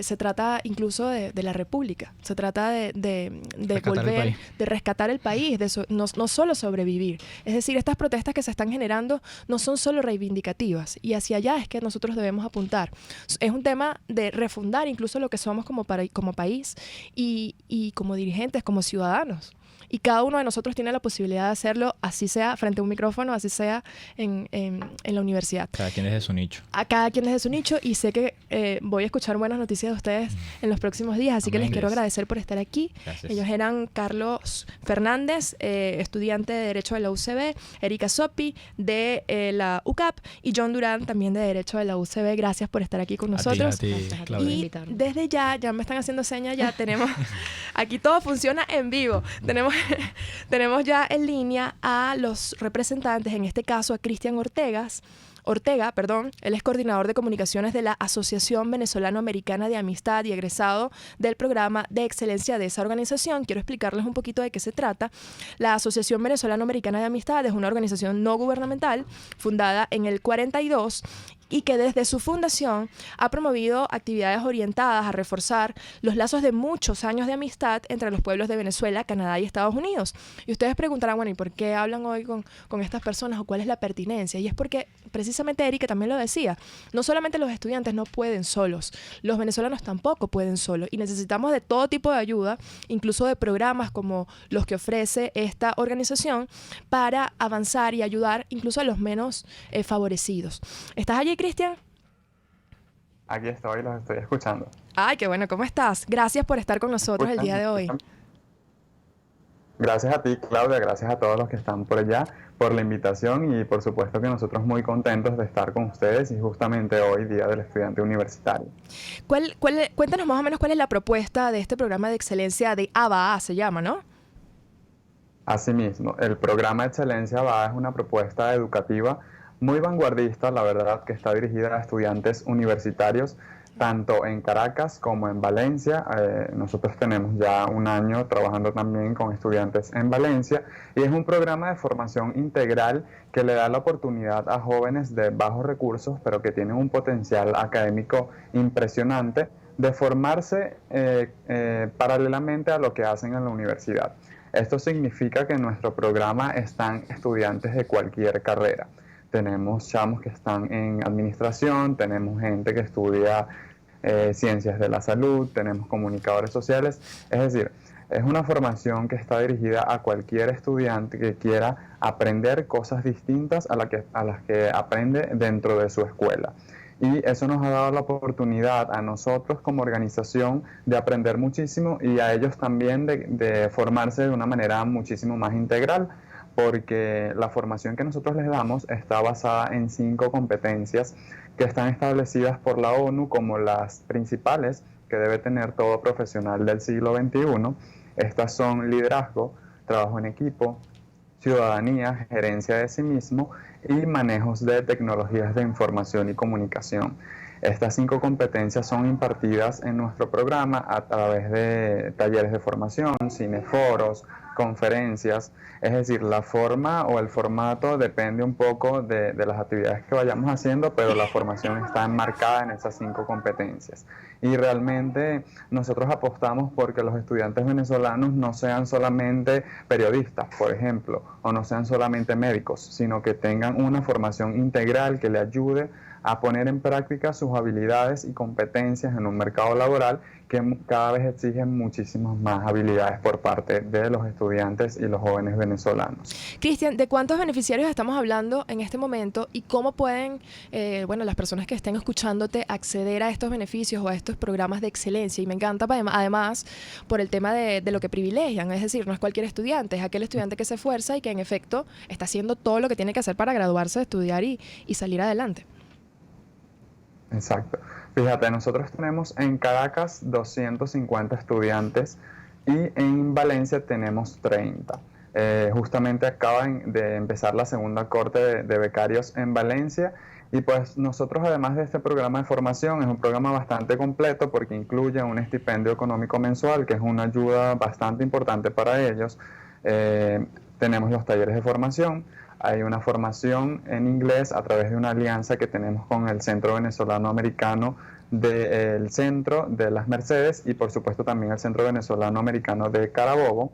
Se trata incluso de la república, se trata de volver, de rescatar el país, no solo sobrevivir. Es decir, estas protestas que se están generando no son solo reivindicativas, y hacia allá es que nosotros debemos apuntar. Es un tema de refundar incluso lo que somos como país y como dirigentes, como ciudadanos. Y cada uno de nosotros tiene la posibilidad de hacerlo, así sea frente a un micrófono, así sea en la universidad. Cada quien es de su nicho. A cada quien es de su nicho, y sé que voy a escuchar buenas noticias de ustedes en los próximos días, así que les quiero agradecer por estar aquí. Gracias. Ellos eran Carlos Fernández, estudiante de Derecho de la UCB, Erika Sopi de la UCAP, y John Durán, también de Derecho de la UCB. Gracias por estar aquí con nosotros. A ti, Claudia. Y desde ya me están haciendo señas, ya tenemos, aquí todo funciona en vivo. Tenemos ya en línea a los representantes, en este caso a Cristian Ortega, él es coordinador de comunicaciones de la Asociación Venezolano-Americana de Amistad y egresado del programa de excelencia de esa organización. Quiero explicarles un poquito de qué se trata. La Asociación Venezolano-Americana de Amistad es una organización no gubernamental fundada en el 42 y que desde su fundación ha promovido actividades orientadas a reforzar los lazos de muchos años de amistad entre los pueblos de Venezuela, Canadá y Estados Unidos. Y ustedes preguntarán, bueno, ¿y por qué hablan hoy con estas personas o cuál es la pertinencia? Y es porque precisamente Erika también lo decía, no solamente los estudiantes no pueden solos, los venezolanos tampoco pueden solos y necesitamos de todo tipo de ayuda, incluso de programas como los que ofrece esta organización para avanzar y ayudar incluso a los menos favorecidos. ¿Estás allí, Cristian? Aquí estoy, los estoy escuchando. Ay, qué bueno, ¿cómo estás? Gracias por estar con nosotros el día de hoy. Gracias a ti, Claudia, gracias a todos los que están por allá, por la invitación y por supuesto que nosotros muy contentos de estar con ustedes y justamente hoy, Día del Estudiante Universitario. Cuéntanos más o menos cuál es la propuesta de este programa de excelencia de ABA, se llama, ¿no? Asimismo, el programa de excelencia ABA es una propuesta educativa muy vanguardista, la verdad, que está dirigida a estudiantes universitarios, tanto en Caracas como en Valencia. Nosotros tenemos ya un año trabajando también con estudiantes en Valencia y es un programa de formación integral que le da la oportunidad a jóvenes de bajos recursos, pero que tienen un potencial académico impresionante, de formarse paralelamente a lo que hacen en la universidad. Esto significa que en nuestro programa están estudiantes de cualquier carrera. Tenemos chamos que están en administración, tenemos gente que estudia ciencias de la salud, tenemos comunicadores sociales. Es decir, es una formación que está dirigida a cualquier estudiante que quiera aprender cosas distintas a las que aprende dentro de su escuela. Y eso nos ha dado la oportunidad a nosotros como organización de aprender muchísimo y a ellos también de formarse de una manera muchísimo más integral, porque la formación que nosotros les damos está basada en 5 competencias que están establecidas por la ONU como las principales que debe tener todo profesional del siglo XXI. Estas son liderazgo, trabajo en equipo, ciudadanía, gerencia de sí mismo y manejos de tecnologías de información y comunicación. Estas 5 competencias son impartidas en nuestro programa a través de talleres de formación, cineforos, conferencias. Es decir, la forma o el formato depende un poco de las actividades que vayamos haciendo, pero la formación está enmarcada en esas 5 competencias. Y realmente nosotros apostamos porque los estudiantes venezolanos no sean solamente periodistas, por ejemplo, o no sean solamente médicos, sino que tengan una formación integral que le ayude a poner en práctica sus habilidades y competencias en un mercado laboral que cada vez exigen muchísimas más habilidades por parte de los estudiantes y los jóvenes venezolanos. Cristian, ¿de cuántos beneficiarios estamos hablando en este momento y cómo pueden, las personas que estén escuchándote acceder a estos beneficios o a estos programas de excelencia? Y me encanta además por el tema de lo que privilegian, es decir, no es cualquier estudiante, es aquel estudiante que se esfuerza y que en efecto está haciendo todo lo que tiene que hacer para graduarse, estudiar y salir adelante. Exacto. Fíjate, nosotros tenemos en Caracas 250 estudiantes y en Valencia tenemos 30. Justamente acaban de empezar la segunda corte de becarios en Valencia y pues nosotros, además de este programa de formación, es un programa bastante completo porque incluye un estipendio económico mensual que es una ayuda bastante importante para ellos. Tenemos los talleres de formación. Hay una formación en inglés a través de una alianza que tenemos con el Centro Venezolano Americano del Centro de las Mercedes y por supuesto también el Centro Venezolano Americano de Carabobo.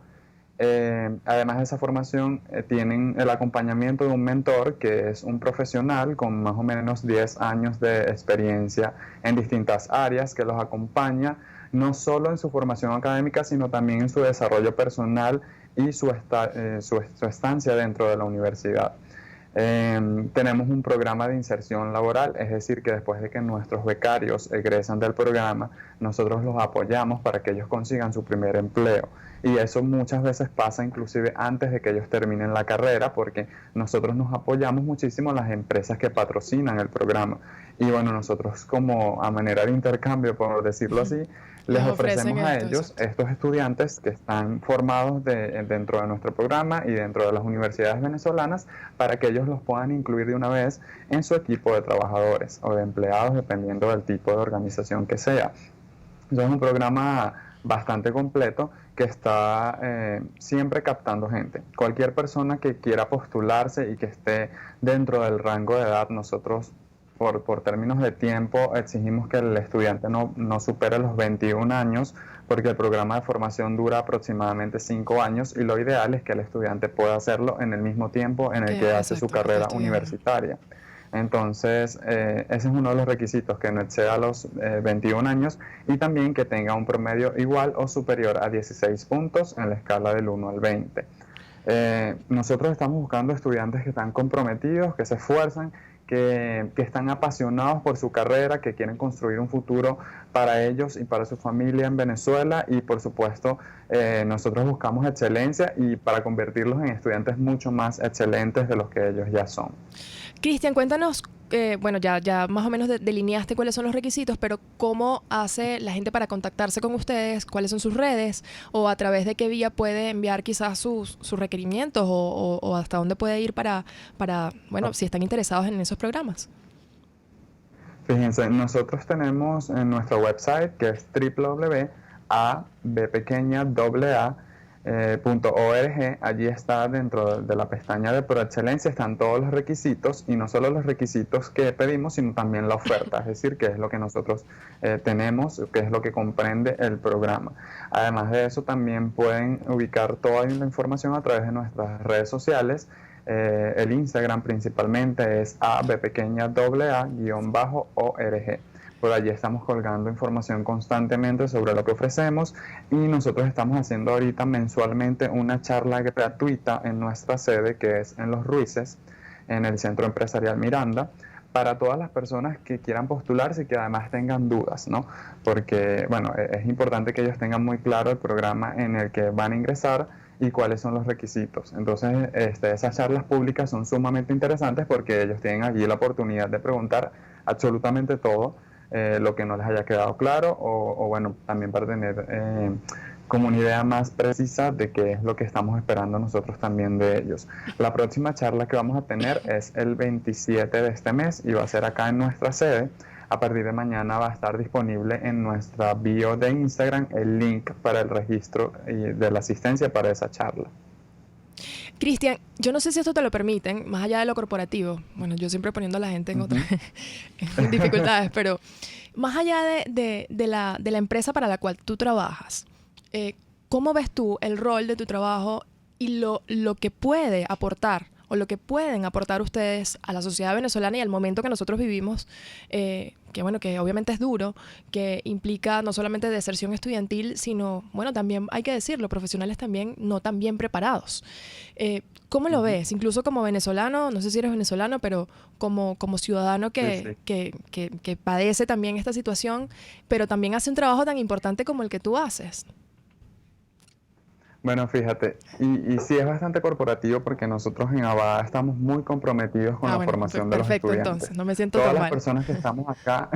Además de esa formación tienen el acompañamiento de un mentor que es un profesional con más o menos 10 años de experiencia en distintas áreas que los acompaña no solo en su formación académica sino también en su desarrollo personal y su estancia dentro de la universidad. Tenemos un programa de inserción laboral, es decir, que después de que nuestros becarios egresan del programa, nosotros los apoyamos para que ellos consigan su primer empleo. Y eso muchas veces pasa inclusive antes de que ellos terminen la carrera, porque nosotros nos apoyamos muchísimo a las empresas que patrocinan el programa. Y bueno, nosotros como a manera de intercambio, por decirlo así, Les Les ofrecemos ofrecen a esto, ellos, exacto. estos estudiantes que están formados dentro de nuestro programa y dentro de las universidades venezolanas, para que ellos los puedan incluir de una vez en su equipo de trabajadores o de empleados, dependiendo del tipo de organización que sea. Entonces es un programa bastante completo que está siempre captando gente. Cualquier persona que quiera postularse y que esté dentro del rango de edad, nosotros por términos de tiempo exigimos que el estudiante no supere los 21 años, porque el programa de formación dura aproximadamente 5 años y lo ideal es que el estudiante pueda hacerlo en el mismo tiempo en el que hace su Exacto, que está carrera estudiando. universitaria. Entonces, ese es uno de los requisitos, que no exceda los 21 años y también que tenga un promedio igual o superior a 16 puntos en la escala del 1 al 20. Nosotros estamos buscando estudiantes que están comprometidos, que se esfuerzan, que están apasionados por su carrera, que quieren construir un futuro para ellos y para su familia en Venezuela, y por supuesto nosotros buscamos excelencia y para convertirlos en estudiantes mucho más excelentes de los que ellos ya son. Cristian, cuéntanos, bueno, ya más o menos delineaste cuáles son los requisitos, pero ¿cómo hace la gente para contactarse con ustedes? ¿Cuáles son sus redes? ¿O a través de qué vía puede enviar quizás sus requerimientos? ¿O hasta dónde puede ir para, bueno, si están interesados en esos programas? Fíjense, nosotros tenemos en nuestra website, que es www.abpequeñaaa.org. Allí está, dentro de la pestaña de Proexcelencia, están todos los requisitos, y no solo los requisitos que pedimos, sino también la oferta, es decir, qué es lo que nosotros tenemos, qué es lo que comprende el programa. Además de eso, también pueden ubicar toda la información a través de nuestras redes sociales. El Instagram principalmente es abpequeñaaa_org. Por allí estamos colgando información constantemente sobre lo que ofrecemos, y nosotros estamos haciendo ahorita mensualmente una charla gratuita en nuestra sede, que es en Los Ruices, en el Centro Empresarial Miranda, para todas las personas que quieran postularse y que además tengan dudas, ¿no? Porque, bueno, es importante que ellos tengan muy claro el programa en el que van a ingresar y cuáles son los requisitos. Entonces, esas charlas públicas son sumamente interesantes porque ellos tienen allí la oportunidad de preguntar absolutamente todo, lo que no les haya quedado claro, o bueno, también para tener como una idea más precisa de qué es lo que estamos esperando nosotros también de ellos. La próxima charla que vamos a tener es el 27 de este mes y va a ser acá en nuestra sede. A partir de mañana va a estar disponible en nuestra bio de Instagram el link para el registro de la asistencia para esa charla. Cristian, yo no sé si esto te lo permiten, más allá de lo corporativo. Bueno, yo siempre poniendo a la gente en otras en dificultades, pero más allá de la empresa para la cual tú trabajas, ¿cómo ves tú el rol de tu trabajo y lo que puede aportar o lo que pueden aportar ustedes a la sociedad venezolana y al momento que nosotros vivimos, que bueno, que obviamente es duro, que implica no solamente deserción estudiantil, sino, bueno, también hay que decirlo, profesionales también no tan bien preparados. ¿Cómo lo ves? Incluso como venezolano, no sé si eres venezolano, pero como ciudadano que padece también esta situación, pero también hace un trabajo tan importante como el que tú haces. Bueno, fíjate, y sí es bastante corporativo porque nosotros en ABA estamos muy comprometidos con la formación de los estudiantes. Entonces, no me siento Todas tan las mal. personas que estamos acá,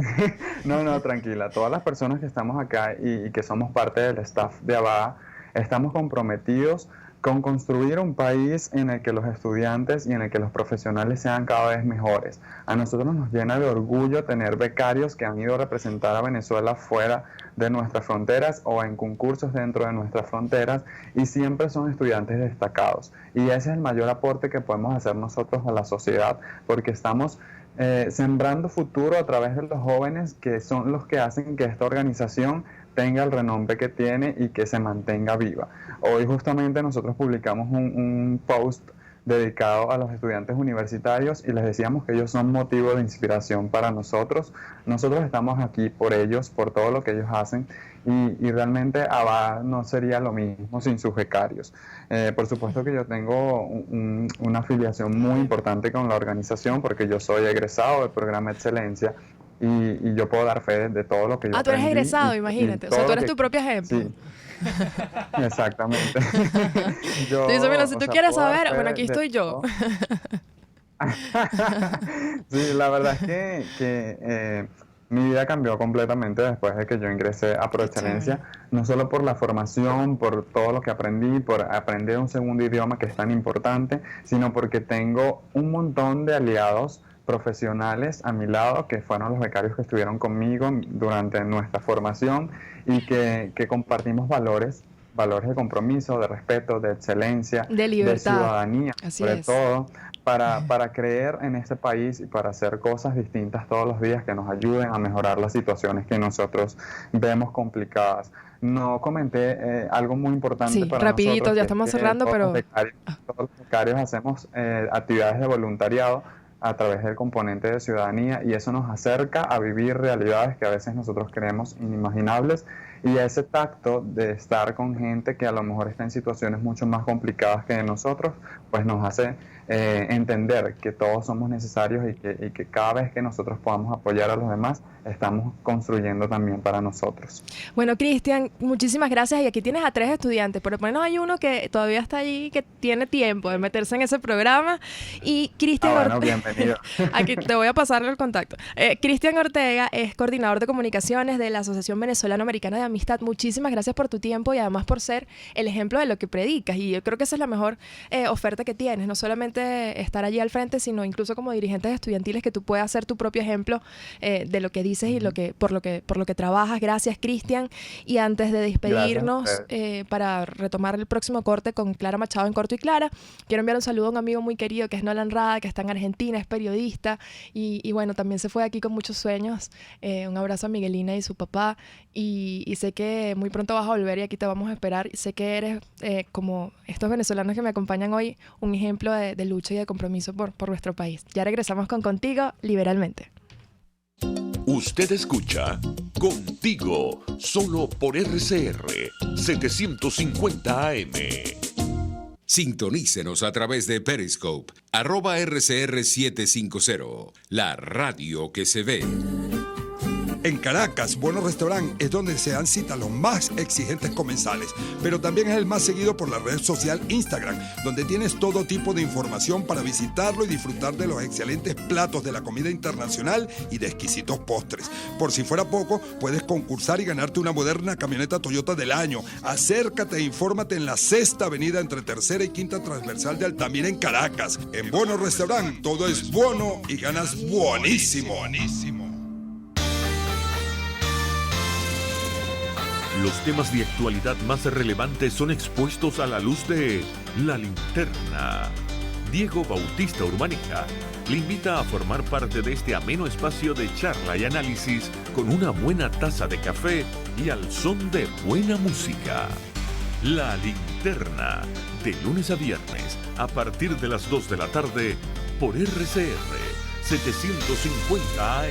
no, tranquila, todas las personas que estamos acá y que somos parte del staff de ABA, estamos comprometidos con construir un país en el que los estudiantes y en el que los profesionales sean cada vez mejores. A nosotros nos llena de orgullo tener becarios que han ido a representar a Venezuela fuera de nuestras fronteras o en concursos dentro de nuestras fronteras, y siempre son estudiantes destacados. Y ese es el mayor aporte que podemos hacer nosotros a la sociedad, porque estamos sembrando futuro a través de los jóvenes, que son los que hacen que esta organización tenga el renombre que tiene y que se mantenga viva. Hoy justamente nosotros publicamos un post dedicado a los estudiantes universitarios y les decíamos que ellos son motivo de inspiración para nosotros. Nosotros estamos aquí por ellos, por todo lo que ellos hacen, y realmente ABA no sería lo mismo sin sus becarios. Por supuesto que yo tengo una afiliación muy importante con la organización porque yo soy egresado del programa Excelencia, y yo puedo dar fe de todo lo que yo tú eres aprendí egresado, y imagínate. O todo sea, tú lo eres tu propio ejemplo. Sí. Exactamente. Díselo, si tú quieres puedo dar saber, fe bueno, aquí de estoy yo. todo. Sí, la verdad es que Mi vida cambió completamente después de que yo ingresé a Proexcelencia, no solo por la formación, por todo lo que aprendí, por aprender un segundo idioma que es tan importante, sino porque tengo un montón de aliados profesionales a mi lado, que fueron los becarios que estuvieron conmigo durante nuestra formación y que compartimos valores de compromiso, de respeto, de excelencia, de libertad, de ciudadanía, así sobre es. todo, para creer en este país y para hacer cosas distintas todos los días que nos ayuden a mejorar las situaciones que nosotros vemos complicadas. No comenté algo muy importante para rapidito, nosotros. Ya estamos cerrando, pero... Todos los becarios hacemos actividades de voluntariado a través del componente de ciudadanía, y eso nos acerca a vivir realidades que a veces nosotros creemos inimaginables, y ese tacto de estar con gente que a lo mejor está en situaciones mucho más complicadas que nosotros, pues nos hace entender que todos somos necesarios y que cada vez que nosotros podamos apoyar a los demás, estamos construyendo también para nosotros. Bueno, Cristian, muchísimas gracias. Y aquí tienes a 3 estudiantes, pero por lo menos hay uno que todavía está allí, que tiene tiempo de meterse en ese programa. Y Cristian bueno, bienvenido. Aquí te voy a pasarle el contacto. Cristian Ortega es coordinador de comunicaciones de la Asociación Venezolano-Americana de Amistad. Muchísimas gracias por tu tiempo y además por ser el ejemplo de lo que predicas. Y yo creo que esa es la mejor oferta que tienes. No solamente estar allí al frente, sino incluso como dirigentes estudiantiles, que tú puedas ser tu propio ejemplo de lo que dices y por lo que trabajas. Gracias, Cristian. Y antes de despedirnos, para retomar el próximo corte con Clara Machado en Corto y Clara, quiero enviar un saludo a un amigo muy querido que es Nolan Rada, que está en Argentina, es periodista y bueno, también se fue aquí con muchos sueños. Un abrazo a Miguelina y su papá, y sé que muy pronto vas a volver y aquí te vamos a esperar. Sé que eres, como estos venezolanos que me acompañan hoy, un ejemplo de lucha y de compromiso por nuestro país. Ya regresamos con Contigo Liberalmente. Usted escucha Contigo, solo por RCR 750 AM. Sintonícenos a través de Periscope, @RCR750, la radio que se ve. En Caracas, Bueno Restaurant es donde se dan cita los más exigentes comensales, pero también es el más seguido por la red social Instagram, donde tienes todo tipo de información para visitarlo y disfrutar de los excelentes platos de la comida internacional y de exquisitos postres. Por si fuera poco, puedes concursar y ganarte una moderna camioneta Toyota del año. Acércate e infórmate en la 6ª avenida entre 3ª y 5ª transversal de Altamira en Caracas. En Bueno Restaurant todo es bueno y ganas buenísimo. Los temas de actualidad más relevantes son expuestos a la luz de La Linterna. Diego Bautista Urbaneja le invita a formar parte de este ameno espacio de charla y análisis con una buena taza de café y al son de buena música. La Linterna, de lunes a viernes, a partir de las 2 de la tarde, por RCR 750 AM.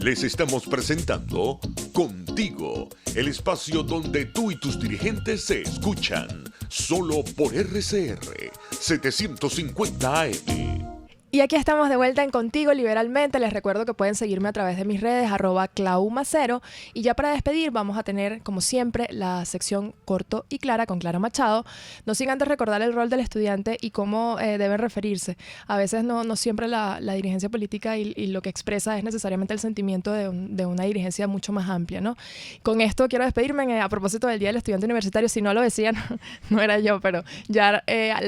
Les estamos presentando Contigo, el espacio donde tú y tus dirigentes se escuchan, solo por RCR 750 AM. Y aquí estamos de vuelta en Contigo Liberalmente. Les recuerdo que pueden seguirme a través de mis redes, @claumacero. Y ya para despedir vamos a tener, como siempre, la sección Corto y Clara con Clara Machado. No sin antes recordar el rol del estudiante y cómo deben referirse. A veces no siempre la dirigencia política y lo que expresa es necesariamente el sentimiento de una dirigencia mucho más amplia, ¿no? Con esto quiero despedirme a propósito del Día del Estudiante Universitario. Si no lo decían, no era yo, pero ya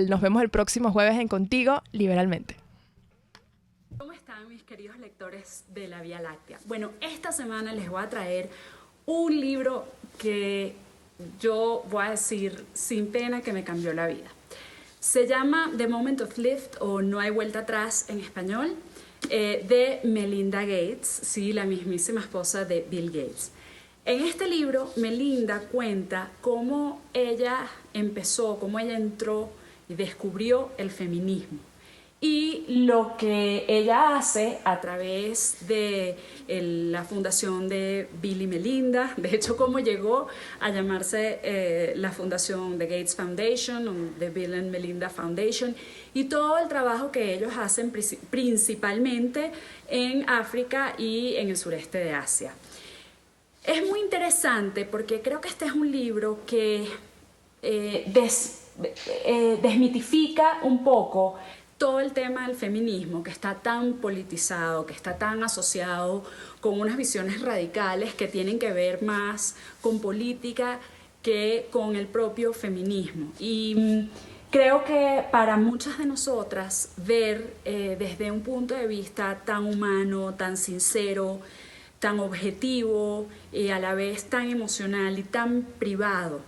nos vemos el próximo jueves en Contigo Liberalmente. ¿Cómo están mis queridos lectores de la Vía Láctea? Bueno, esta semana les voy a traer un libro que yo voy a decir sin pena que me cambió la vida. Se llama The Moment of Lift, o No hay vuelta atrás en español, de Melinda Gates, sí, la mismísima esposa de Bill Gates. En este libro, Melinda cuenta cómo ella empezó, cómo ella entró y descubrió el feminismo. Y lo que ella hace a través de la fundación de Bill y Melinda, de hecho cómo llegó a llamarse la fundación de Gates Foundation, o de Bill and Melinda Foundation, y todo el trabajo que ellos hacen principalmente en África y en el sureste de Asia. Es muy interesante porque creo que este es un libro que desmitifica un poco todo el tema del feminismo, que está tan politizado, que está tan asociado con unas visiones radicales que tienen que ver más con política que con el propio feminismo. Y creo que para muchas de nosotras ver desde un punto de vista tan humano, tan sincero, tan objetivo y a la vez tan emocional y tan privado,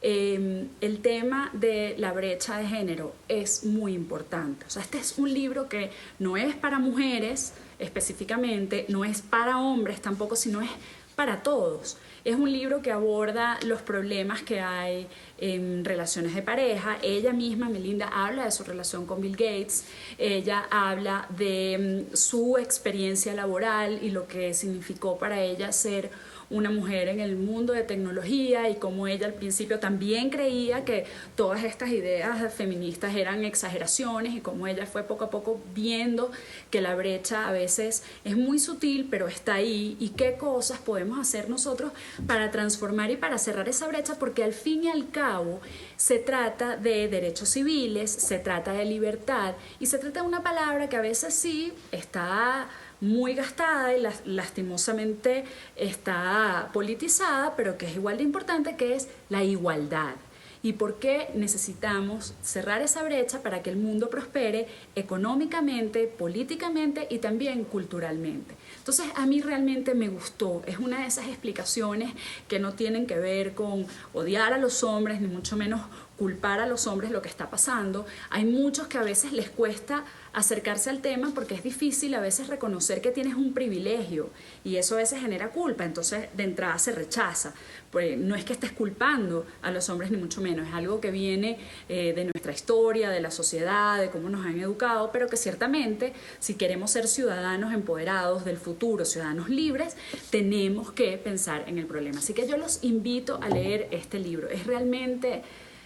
el tema de la brecha de género es muy importante. O sea, este es un libro que no es para mujeres específicamente, no es para hombres tampoco, sino es para todos. Es un libro que aborda los problemas que hay en relaciones de pareja. Ella misma, Melinda, habla de su relación con Bill Gates. Ella habla de su experiencia laboral y lo que significó para ella ser una mujer en el mundo de tecnología y cómo ella al principio también creía que todas estas ideas feministas eran exageraciones y cómo ella fue poco a poco viendo que la brecha a veces es muy sutil pero está ahí y qué cosas podemos hacer nosotros para transformar y para cerrar esa brecha, porque al fin y al cabo se trata de derechos civiles, se trata de libertad y se trata de una palabra que a veces sí está muy gastada y lastimosamente está politizada, pero que es igual de importante, que es la igualdad. ¿Y por qué necesitamos cerrar esa brecha para que el mundo prospere económicamente, políticamente y también culturalmente? Entonces, a mí realmente me gustó. Es una de esas explicaciones que no tienen que ver con odiar a los hombres, ni mucho menos culpar a los hombres lo que está pasando. Hay muchos que a veces les cuesta acercarse al tema porque es difícil a veces reconocer que tienes un privilegio y eso a veces genera culpa, entonces de entrada se rechaza. Pues no es que estés culpando a los hombres ni mucho menos, es algo que viene de nuestra historia, de la sociedad, de cómo nos han educado, pero que ciertamente si queremos ser ciudadanos empoderados del futuro, ciudadanos libres, tenemos que pensar en el problema. Así que yo los invito a leer este libro. Es realmente,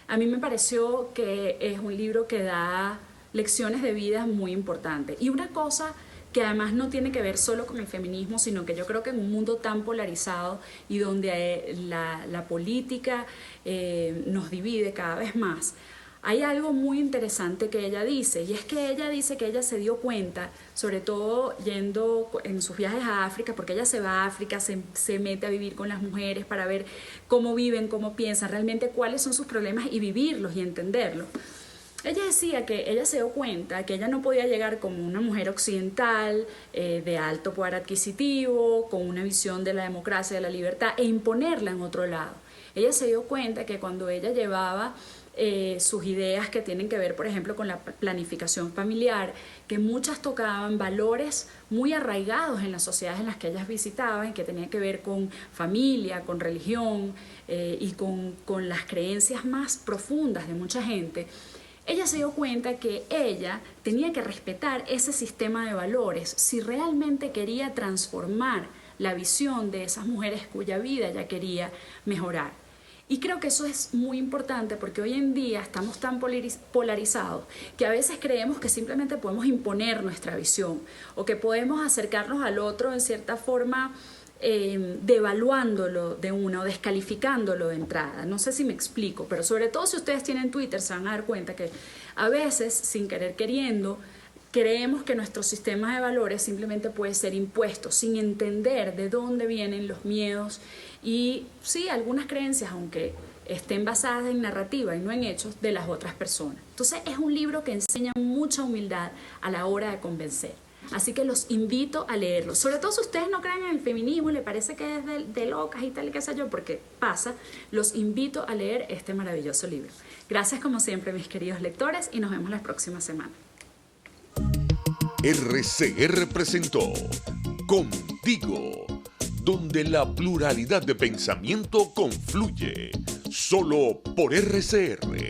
a mí me pareció que es un libro que da lecciones de vida muy importantes. Y una cosa que además no tiene que ver solo con el feminismo, sino que yo creo que en un mundo tan polarizado y donde la política nos divide cada vez más, hay algo muy interesante que ella dice, y es que ella dice que ella se dio cuenta, sobre todo yendo en sus viajes a África, porque ella se va a África, se mete a vivir con las mujeres para ver cómo viven, cómo piensan, realmente cuáles son sus problemas y vivirlos y entenderlos. Ella decía que ella se dio cuenta que ella no podía llegar como una mujer occidental, de alto poder adquisitivo, con una visión de la democracia, de la libertad, e imponerla en otro lado. Ella se dio cuenta que cuando ella llevaba sus ideas que tienen que ver, por ejemplo, con la planificación familiar, que muchas tocaban valores muy arraigados en las sociedades en las que ellas visitaban, que tenían que ver con familia, con religión y con las creencias más profundas de mucha gente. Ella se dio cuenta que ella tenía que respetar ese sistema de valores si realmente quería transformar la visión de esas mujeres cuya vida ella quería mejorar. Y creo que eso es muy importante porque hoy en día estamos tan polarizados que a veces creemos que simplemente podemos imponer nuestra visión o que podemos acercarnos al otro en cierta forma devaluándolo de una o descalificándolo de entrada. No sé si me explico, pero sobre todo si ustedes tienen Twitter se van a dar cuenta que a veces, sin querer queriendo, creemos que nuestro sistema de valores simplemente puede ser impuesto sin entender de dónde vienen los miedos y sí, algunas creencias, aunque estén basadas en narrativa y no en hechos, de las otras personas. Entonces es un libro que enseña mucha humildad a la hora de convencer. Así que los invito a leerlo. Sobre todo si ustedes no creen en el feminismo y les parece que es de locas y tal y qué sé yo, porque pasa, los invito a leer este maravilloso libro. Gracias como siempre, mis queridos lectores, y nos vemos la próxima semana. RCR presentó Contigo, donde la pluralidad de pensamiento confluye, solo por RCR.